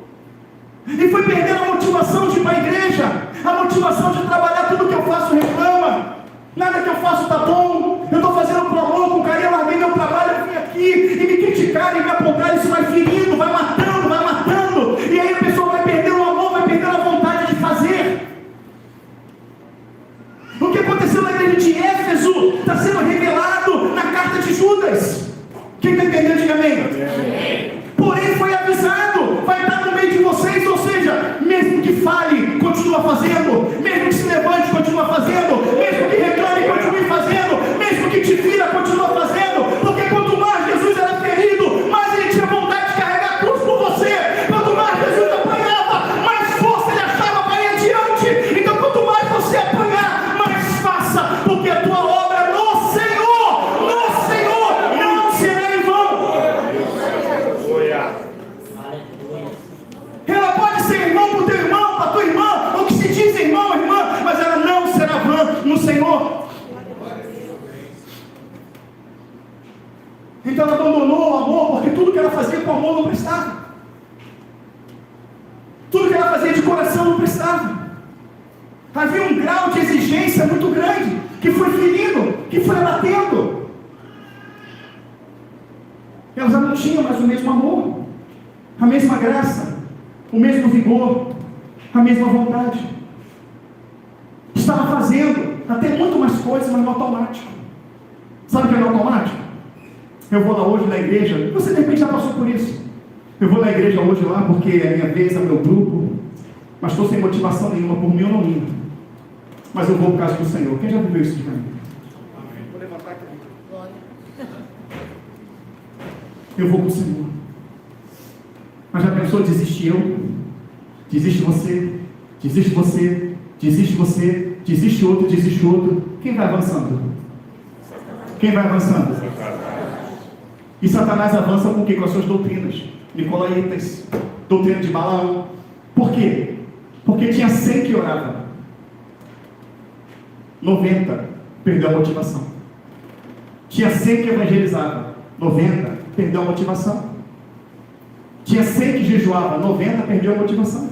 Speaker 1: e foi perdendo a motivação de ir para a igreja, a motivação de trabalhar. Tudo que eu faço reclama, nada que eu faço está bom, eu estou fazendo por amor, com carinho, eu larguei meu trabalho, eu vim aqui, e me criticarem, e me apontarem, isso vai ferindo, vai matando, e aí a pessoa vai perdendo o amor, vai perdendo a vontade de fazer. O que aconteceu na igreja de Éfeso está sendo revelado na carta de Judas. Quem está entendendo, diga amém. Porém foi avisado, vai estar no meio de vocês, ou seja, mesmo que fale, continua fazendo, mesmo que se levante, continua fazendo, mesmo que reclame, continue fazendo, mesmo que te fira, continua fazendo, porque quanto mais Jesus era ferido, mais ele tinha vontade de carregar a cruz por você. Quanto mais Jesus apanhava, mais força ele achava para ir adiante. Então quanto mais você apanhar, mais faça, porque a tua obra no Senhor não será em vão. Ela pode ser irmão para o teu irmão, para a tua irmã, ou que se diz irmão ou irmã, mas ela não será vã no Senhor. Então ela abandonou o amor, porque tudo que ela fazia com amor não prestava. Tudo que ela fazia de coração não prestava. Havia um grau de exigência muito grande, que foi ferindo, que foi abatendo. Elas já não tinham mais o mesmo amor, a mesma graça, o mesmo vigor, a mesma vontade. Estava fazendo até muito mais coisas, mas no automático. Sabe o que é no automático? Eu vou lá hoje na igreja, você de repente já passou por isso. Eu vou na igreja hoje lá porque é a minha vez, é o meu grupo, mas estou sem motivação nenhuma, por mim eu não indo. mas eu vou por causa do Senhor. Quem já viveu isso de mim? Vou levantar aqui. Eu vou com o Senhor. Mas já pensou, desiste eu? Desiste você? Desiste você? Desiste você? Desiste outro? Desiste outro? Quem vai avançando? Quem vai avançando? E Satanás avança com o quê? Com as suas doutrinas nicolaítas, doutrina de Balaão. Por quê? Porque tinha 100 que oravam, 90 perdeu a motivação. Tinha 100 que evangelizavam, 90 perdeu a motivação. Tinha 100 que jejuava, 90 perdeu a motivação.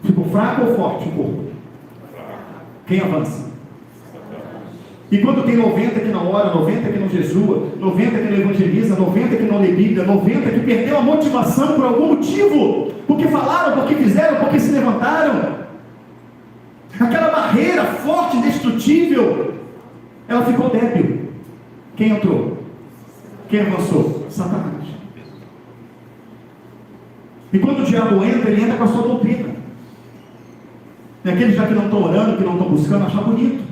Speaker 1: Ficou fraco ou forte o corpo? Quem avança? E quando tem 90 que não ora, 90 que não jejua, 90 que não evangeliza, 90 que não lê Bíblia, 90 que perdeu a motivação por algum motivo, porque falaram, porque fizeram, porque se levantaram, aquela barreira forte, indestrutível, ela ficou débil. Quem entrou? Quem avançou? Satanás. E quando o diabo entra, ele entra com a sua doutrina. E aqueles já que não estão orando, que não estão buscando, acham bonito,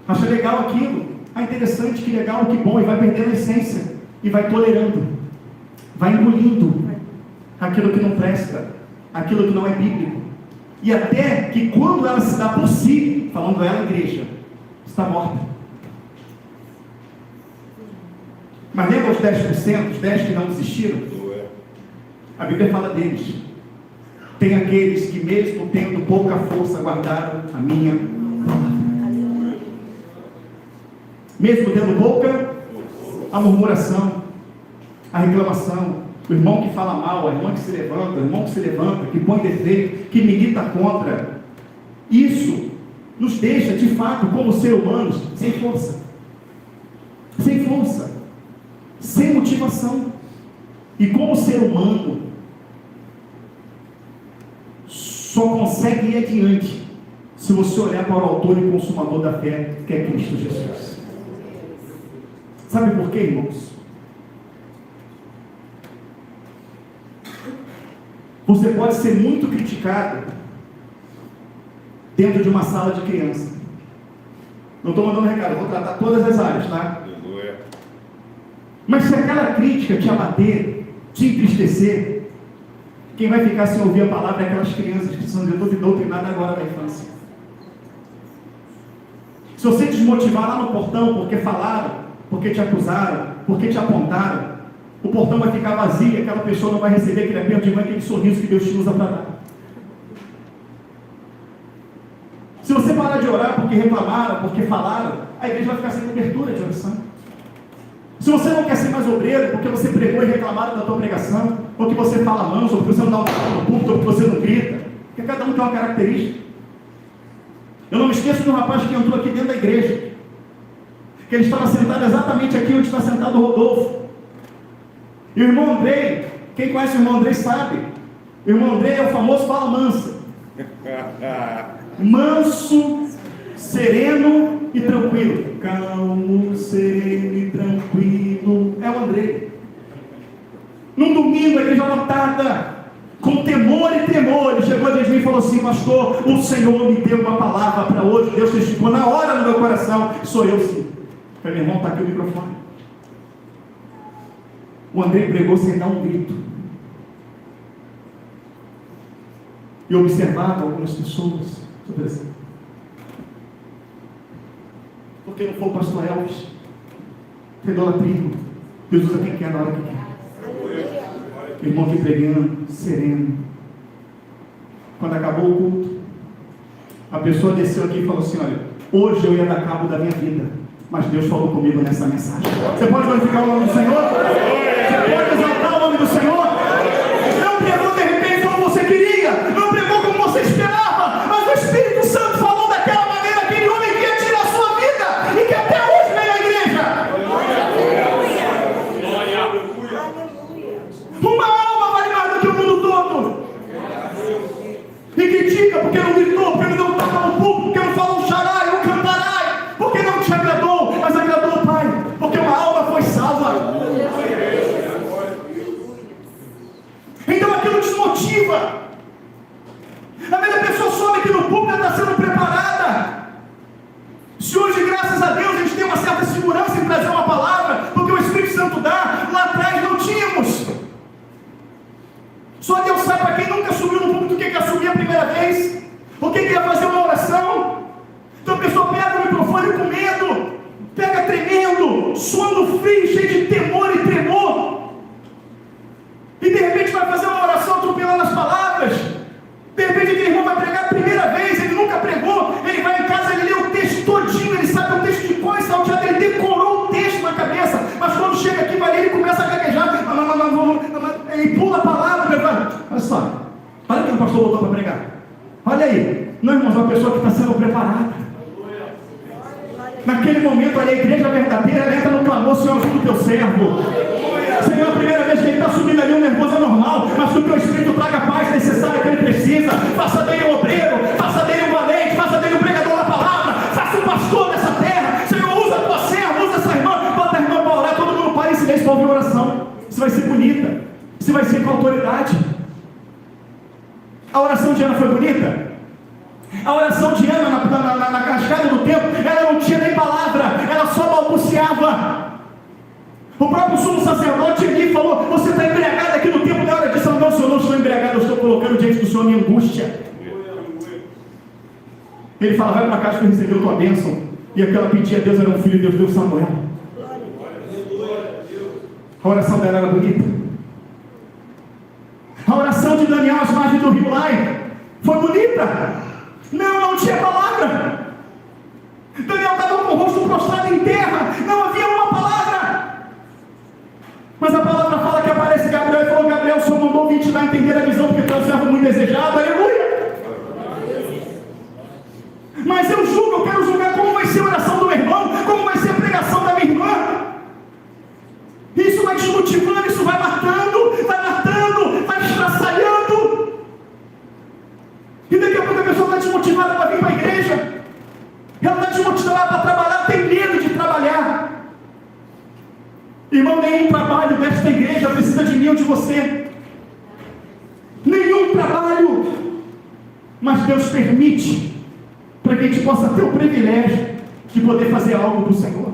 Speaker 1: acha legal aquilo, interessante, que legal, que bom, e vai perdendo a essência, e vai tolerando, vai engolindo aquilo que não presta, aquilo que não é bíblico, e até que quando ela se dá por si, falando ela, igreja, está morta. Mas lembra os 10%, os 10 que não desistiram? A Bíblia fala deles. Tem aqueles que mesmo tendo pouca força, guardaram a minha palavra. Mesmo tendo pouca, a murmuração, a reclamação, o irmão que fala mal, a irmã que se levanta, o irmão que se levanta, que põe defeito, que milita contra. Isso nos deixa, de fato, como seres humanos, sem força, sem motivação. E como ser humano, só consegue ir adiante se você olhar para o autor e consumador da fé, que é Cristo Jesus. Sabe por quê, irmãos? Você pode ser muito criticado dentro de uma sala de criança. Não estou mandando recado, vou tratar todas as áreas, tá? Mas se aquela crítica te abater, te entristecer, quem vai ficar sem ouvir a palavra é aquelas crianças que são doutrinadas agora na infância. Se você desmotivar lá no portão porque falaram, porque te acusaram, porque te apontaram, o portão vai ficar vazio e aquela pessoa não vai receber aquele aperto de mão, aquele sorriso que Deus te usa para dar. Se você parar de orar porque reclamaram, porque falaram, a igreja vai ficar sem cobertura de oração. Se você não quer ser mais obreiro porque você pregou e reclamaram da tua pregação, ou que você fala manso, ou que você não dá um tapa no púlpito, ou que você não grita, porque cada um tem uma característica. Eu não me esqueço de um rapaz que entrou aqui dentro da igreja, que ele estava sentado exatamente aqui onde está sentado o Rodolfo. E o irmão Andrei, quem conhece o irmão Andrei sabe, o irmão Andrei é o famoso fala mansa. Manso, sereno e tranquilo. Calmo, sereno e tranquilo. É o Andrei. Num domingo, a igreja lotada, com temor e tremor, ele chegou a mim e falou assim: pastor, o Senhor me deu uma palavra para hoje. Deus testificou na hora no meu coração. Sou eu sim. Falei: meu irmão, está aqui o microfone. O Andrei pregou sem dar um grito. E observava algumas pessoas. Porque não foi o pastor Elvis. Idolatria. Deus usa quem quer na hora que quer. O irmão aqui pregando, sereno. Quando acabou o culto, a pessoa desceu aqui e falou assim: olha, hoje eu ia dar cabo da minha vida, mas Deus falou comigo nessa mensagem. Você pode glorificar o nome do Senhor? Você pode exaltar o nome do Senhor? Não pregou de repente como você queria, não pregou como você esperava, mas o Espírito Santo falou daquela maneira, aquele homem que ia tirar a sua vida e que até hoje veio à igreja. Uma alma vale mais do que o mundo todo. E critica porque não gritou, porque não deu um tapa no público, porque não falou um xarai, um cantarai, porque não te agradou, mas agradou o Pai, porque uma alma foi salva. Então aquilo desmotiva, Às vezes a pessoa soube que no púlpito ela está sendo preparada. Se hoje, graças a Deus, a gente tem uma certa segurança em trazer uma palavra, porque o Espírito Santo dá, lá atrás não tínhamos. Só Deus sabe para quem nunca subiu no púlpito o que é subir a primeira vez, o que é fazer uma oração. Então a pessoa pega o microfone com medo, pega tremendo, suando frio, cheio de temor e tremor, e de repente vai fazer uma oração atropelando as palavras. De repente aquele irmão vai pregar a primeira vez, ele nunca pregou, ele vai em casa, ele lê o texto todinho, ele sabe o texto de cor e salteado, ele decorou o texto na cabeça, mas quando chega aqui, vai ler, ele começa a gaguejar, ele pula a palavra, ele vai, olha só, olha que o pastor voltou para pregar, olha aí, não, irmãos, uma pessoa que está sendo preparada. Naquele momento, olha, a igreja verdadeira, ela entra no clamor: Senhor, ajuda o teu servo. Senhor, a primeira vez que ele está subindo ali, o nervoso é normal, mas que o teu Espírito traga a paz necessária que ele precisa. Faça dele um obreiro, faça dele um valente, faça dele um pregador da palavra, faça um pastor dessa terra. Senhor, usa a tua serva, usa essa irmã, bota a irmã para orar, todo mundo para em silêncio para ouvir a oração. Isso vai ser bonita, isso vai ser com autoridade. A oração de Ana foi bonita? A oração de Ana na cascada do templo, ela não tinha nem palavra, ela só balbuciava. O próprio sumo sacerdote aqui falou: você está embriagado aqui no templo. Na hora disso, não, Senhor, não estou embriagado, eu estou colocando diante do Senhor a minha angústia. Ele fala: vai para casa que eu recebi a tua bênção. E aquela pedia a Deus era um filho de Deus, deu Samuel. A oração dela era bonita. A oração de Daniel às margens do rio Lai foi bonita. Não tinha palavra. Daniel estava com o rosto prostrado em terra, não havia uma palavra. Mas a palavra fala que aparece Gabriel e falou: Gabriel, o Senhor mandou vir te dar a entender a visão, porque tu é um servo muito desejado. Aleluia. Mas eu quero julgar como vai ser a oração do meu irmão, como vai ser a pregação da minha irmã. Isso vai desmotivando, isso vai matando, vai estraçalhando. E daqui a pouco a pessoa está desmotivada para vir para a igreja. Ela está desmotivada para trabalhar, tem medo de trabalhar. Irmão, nenhum trabalho desta igreja precisa de mim ou de você. Nenhum trabalho. Mas Deus permite para que a gente possa ter o privilégio de poder fazer algo para o Senhor.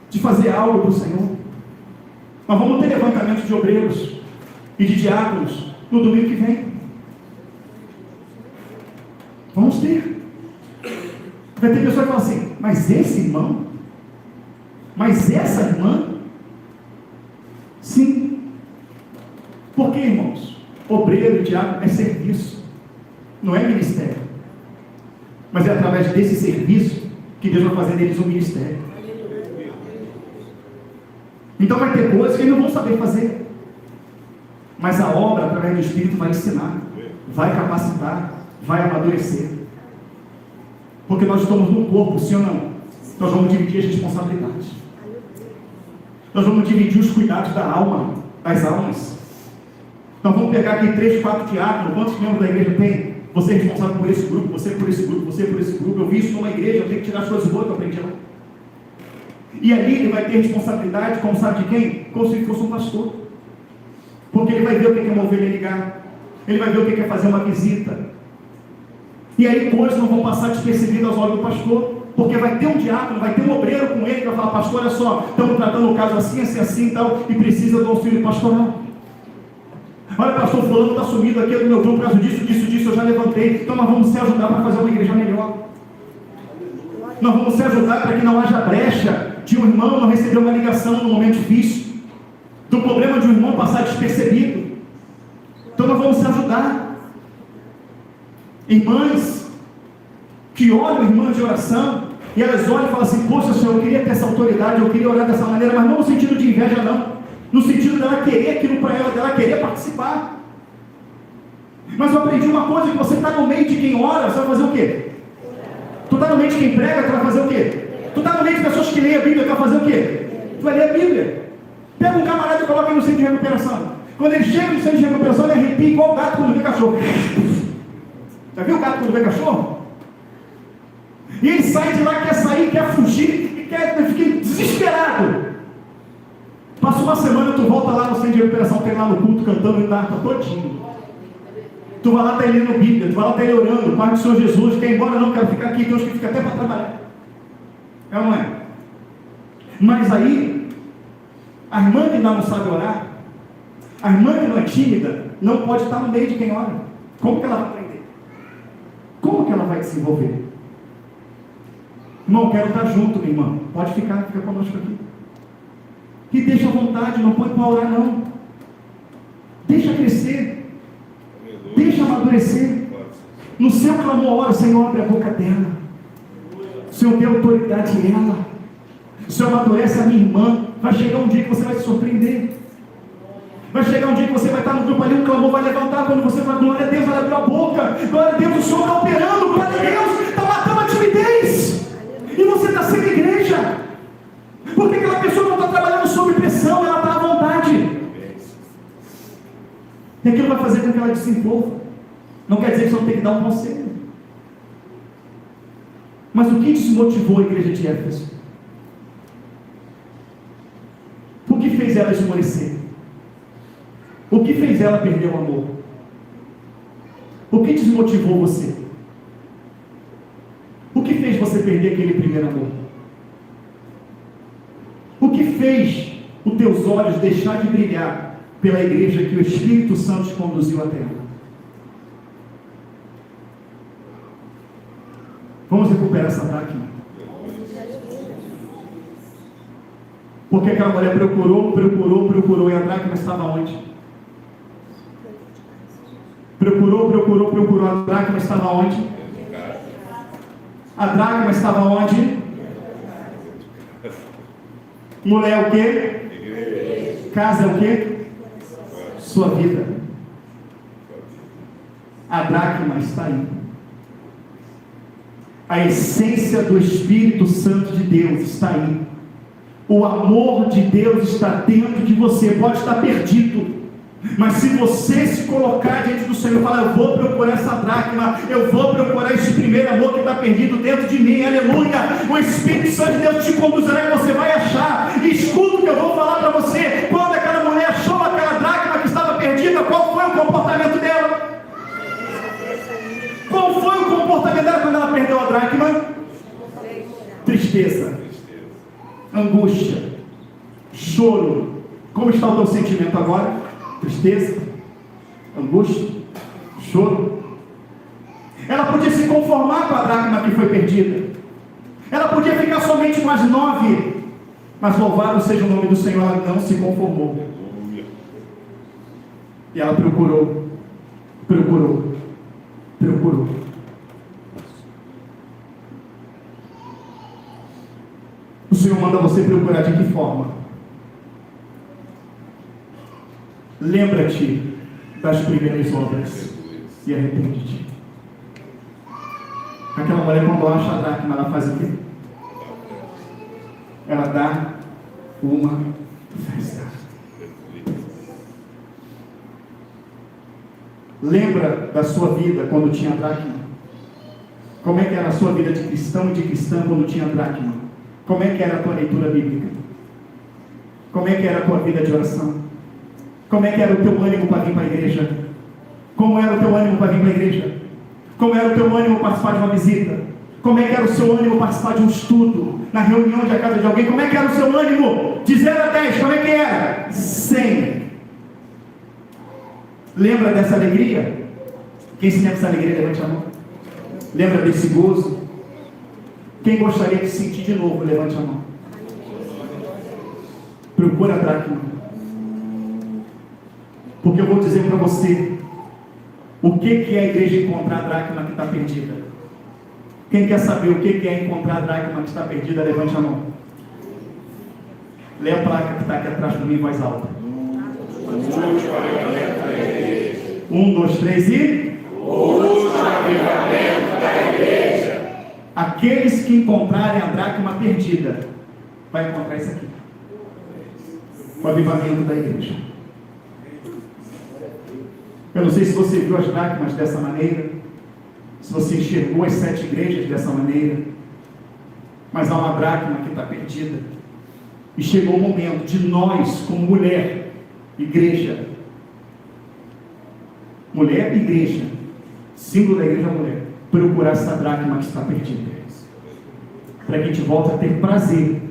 Speaker 1: De fazer algo para o Senhor. Nós vamos ter levantamento de obreiros e de diáconos no domingo que vem. Vamos ter. Vai ter pessoa que fala assim: mas esse irmão? Mas essa irmã? Sim. Por quê, irmãos? Obreiro e diácono é serviço, não é ministério. Mas é através desse serviço que Deus vai fazer deles um ministério. Então vai ter coisas que eles não vão saber fazer, mas a obra, através do Espírito, vai ensinar, vai capacitar, vai amadurecer. Porque nós estamos num corpo, sim ou não? Nós vamos dividir as responsabilidades. Nós vamos dividir os cuidados da alma, das almas. Nós vamos pegar aqui 3, 4 diáconos. Quantos membros da igreja tem? Você é responsável por esse grupo, você por esse grupo, você por esse grupo. Eu vi isso numa igreja, eu tenho que tirar as coisas boas que eu aprendi lá. E ali ele vai ter responsabilidade, como sabe de quem? Como se fosse um pastor. Porque ele vai ver o que é uma ovelha ligar, ele vai ver o que é fazer uma visita. E aí coisas não vão passar despercebidas aos olhos do pastor, porque vai ter um diácono, vai ter um obreiro com ele que vai falar: pastor, olha só, estamos tratando o caso assim, assim, assim e tal, e precisa do auxílio pastoral. Olha, pastor, fulano está sumido aqui do meu grupo por causa disso, eu já levantei. Então nós vamos se ajudar para fazer uma igreja melhor. Nós vamos se ajudar para que não haja brecha de um irmão não receber uma ligação no momento difícil, do problema de um irmão passar despercebido. Então nós vamos se ajudar. Irmãs que olham irmãs de oração, e elas olham e falam assim: poxa, Senhor, eu queria ter essa autoridade, eu queria orar dessa maneira, mas não no sentido de inveja, não, no sentido dela querer aquilo para ela, dela querer participar. Mas eu aprendi uma coisa: que você está no meio de quem ora, você vai fazer o quê? Tu está no meio de quem prega, tu vai fazer o quê? Tu está no meio de pessoas que leem a Bíblia, tu vai fazer o quê? Tu vai ler a Bíblia. Pega um camarada e coloca ele no centro de recuperação. Quando ele chega no centro de recuperação, ele arrepia igual o gato quando vê cachorro. Já viu o gato quando vê cachorro? E ele sai de lá, quer sair, quer fugir, e fica desesperado. Passa uma semana, tu volta lá no centro de recuperação, tem lá no culto cantando o harpa todinho. Tu vai lá, está lendo Bíblia, tu vai lá, está orando, Pai do Senhor Jesus, quer ir embora? Não, quero ficar aqui, tem uns que ficam até para trabalhar. É ou não é? Mas aí, a irmã que ainda não sabe orar, a irmã que não é tímida, não pode estar no meio de quem ora. Como que ela vai aprender? Como que ela vai desenvolver? Irmão, quero estar junto, minha irmã. Pode ficar, fica conosco aqui. E deixa à vontade, não põe para orar não. Deixa crescer. Deixa amadurecer. No seu clamor, ora, Senhor, abre a boca dela. O Senhor dê autoridade a ela. O Senhor amadurece a minha irmã. Vai chegar um dia que você vai se surpreender. Vai chegar um dia que você vai estar no grupo ali, um clamor vai levantar, quando você fala, glória a Deus, ela abriu a boca, glória a Deus, o Senhor está operando, glória a Deus, está matando a timidez, e você está sendo igreja, porque aquela pessoa não está trabalhando sob pressão, ela está à vontade, e aquilo vai fazer com que ela desenvolva. Não quer dizer que você não tem que dar um conselho, mas o que desmotivou a igreja de Éfeso? O que fez ela esmorecer? O que fez ela perder o amor? O que desmotivou você? O que fez você perder aquele primeiro amor? O que fez os teus olhos deixar de brilhar pela igreja que o Espírito Santo te conduziu até ela? Vamos recuperar essa dracma. Porque aquela mulher procurou, e a dracma estava onde? Procurou, a dracma estava onde? A dracma estava onde? Mulher é o quê? Casa é o quê? Sua vida. A dracma está aí. A essência do Espírito Santo de Deus está aí. O amor de Deus está dentro de você. Pode estar perdido, mas se você se colocar diante do Senhor e falar, eu vou procurar essa dracma, eu vou procurar esse primeiro amor que está perdido dentro de mim, aleluia, o Espírito Santo de Deus te conduzirá e você vai achar. Escuta o que eu vou falar para você. Quando aquela mulher achou aquela dracma que estava perdida, qual foi o comportamento dela? Qual foi o comportamento dela quando ela perdeu a dracma? Tristeza, angústia, choro. Como está o teu sentimento agora? Tristeza, angústia, choro. Ela podia se conformar com a dracma que foi perdida, ela podia ficar somente com as 9, mas louvado seja o nome do Senhor, ela não se conformou, e ela procurou. O Senhor manda você procurar de que forma? Lembra-te das primeiras obras e arrepende-te. Aquela mulher, quando acha a dracma, ela faz o quê? Ela dá uma festa. Lembra da sua vida quando tinha dracma? Como é que era a sua vida de cristão e de cristã quando tinha dracma? Como é que era a tua leitura bíblica? Como é que era a tua vida de oração? Como é que era o teu ânimo para vir para a igreja? Como era o teu ânimo para vir para a igreja? Como era o teu ânimo participar de uma visita? Como é que era o seu ânimo participar de um estudo? Na reunião de casa de alguém? Como é que era o seu ânimo? De 0 a 10, como é que era? 100. Lembra dessa alegria? Quem se lembra dessa alegria, levante a mão. Lembra desse gozo? Quem gostaria de sentir de novo, levante a mão. Procura a dracma. Porque eu vou dizer para você o que é a igreja encontrar a dracma que está perdida. Quem quer saber o que é encontrar a dracma que está perdida, levante a mão. Lê a placa que está aqui atrás de mim em voz alta. 1, 2, 3 e... O último avivamento da igreja. Aqueles que encontrarem a dracma perdida, vai encontrar isso aqui. O avivamento da igreja. Eu não sei se você viu as dracmas dessa maneira, se você enxergou as 7 igrejas dessa maneira, mas há uma dracma que está perdida. E chegou o momento de nós, como mulher, Igreja. Mulher, igreja. Símbolo da igreja, mulher. Procurar essa dracma que está perdida. Para que a gente volte a ter prazer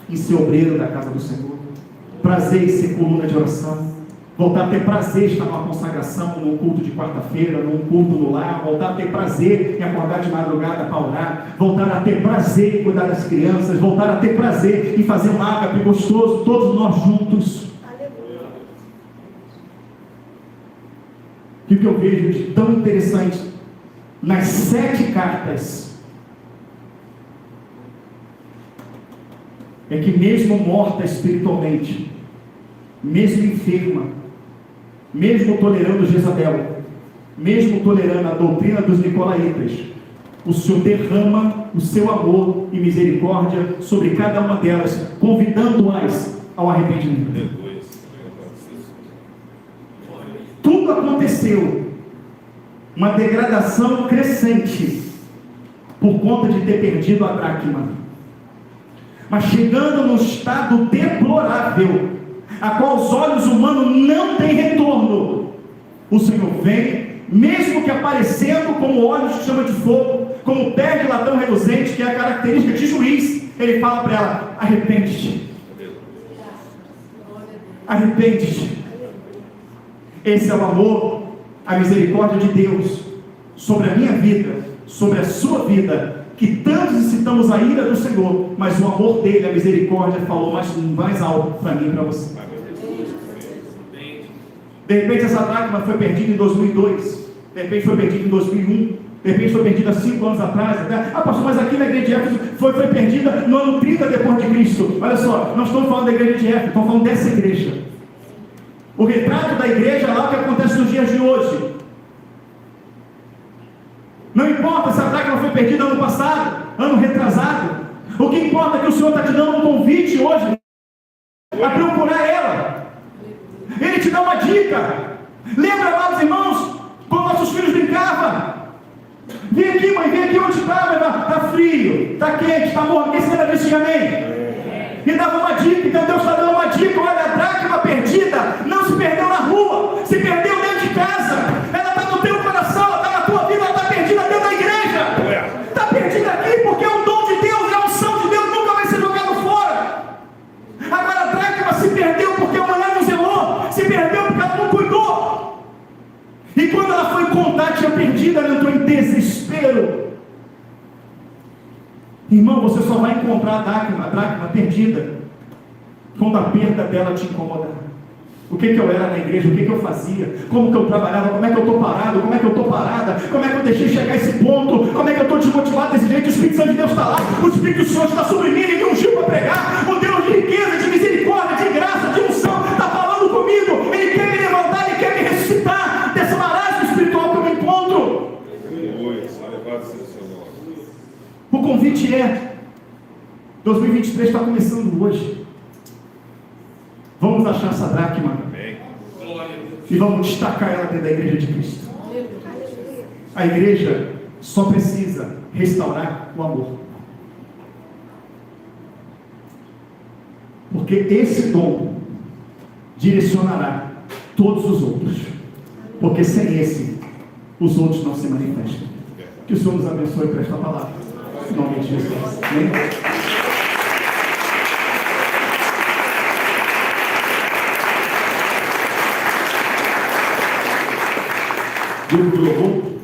Speaker 1: em ser obreiro da casa do Senhor. Prazer em ser coluna de oração. Voltar a ter prazer em estar numa consagração, num culto de quarta-feira, num culto no lar. Voltar a ter prazer em acordar de madrugada para orar. Voltar a ter prazer em cuidar das crianças. Voltar a ter prazer em fazer um ágape gostoso, todos nós juntos. O que eu vejo de tão interessante nas 7 cartas é que mesmo morta espiritualmente, mesmo enferma, mesmo tolerando Jezabel, mesmo tolerando a doutrina dos nicolaítas, o Senhor derrama o seu amor e misericórdia sobre cada uma delas, convidando-as ao arrependimento. Tudo aconteceu, uma degradação crescente, por conta de ter perdido a dracma, mas chegando num estado deplorável, a qual os olhos humanos não têm retorno, o Senhor vem, mesmo que aparecendo como olhos que chama de fogo, como pé de latão reluzente, que é a característica de juiz, ele fala para ela: arrepende-te, arrepende-te. Esse é o amor, a misericórdia de Deus sobre a minha vida, sobre a sua vida, que tanto necessitamos a ira do Senhor, mas o amor dele, a misericórdia, falou mais alto para mim e para você. De repente essa dracma foi perdida em 2002, de repente foi perdida em 2001, de repente foi perdida 5 anos atrás, pastor, mas aqui na igreja de Éfeso foi perdida no ano 30 depois de Cristo. Olha só, nós estamos falando da igreja de Éfeso, estamos falando dessa igreja. O retrato da igreja é lá o que acontece nos dias de hoje. Não importa se a dracma foi perdida ano passado, ano retrasado. O que importa é que o Senhor está te dando um convite hoje a procurar ela. Ele te dá uma dica. Lembra, amados irmãos, quando nossos filhos brincavam? Vem aqui, mãe, vem aqui onde está, está frio, está quente, está morto. Quem se lembra disso? Amém? E dava uma dica. Então Deus está dando uma dica. Olha, a dracma perdida não se perdeu na rua, se perdeu dentro de casa. Ela está no teu coração, ela está na tua vida, ela está perdida dentro da igreja. Está perdida aqui porque é um dom de Deus, é a unção de Deus, nunca vai ser jogado fora. Agora a dracma se perdeu porque a mulher não zelou, se perdeu porque ela não cuidou. E quando ela foi contar, tinha perdido, ela entrou em desespero. Irmão, você só vai encontrar a dracma perdida quando a perda dela te incomodar. O que eu era na igreja, o que eu fazia, como que eu trabalhava, como é que eu estou parado, como é que eu estou parada, como é que eu deixei chegar a esse ponto, como é que eu estou desmotivado desse jeito. O Espírito Santo de Deus está lá, o Espírito do Senhor está sobre mim, ele me ungiu para pregar. O Deus de riqueza, de misericórdia, de graça, de unção, está falando comigo. Ele quer me levantar, ele quer me ressuscitar dessa marasmo espiritual que eu me encontro. O convite é: 2023 está começando hoje. Vamos achar essa dracma e vamos destacar ela dentro da igreja de Cristo. A igreja só precisa restaurar o amor, porque esse dom direcionará todos os outros, porque sem esse os outros não se manifestam. Que o Senhor nos abençoe por esta palavra, em nome de Jesus. Amém? Grupo do louvor.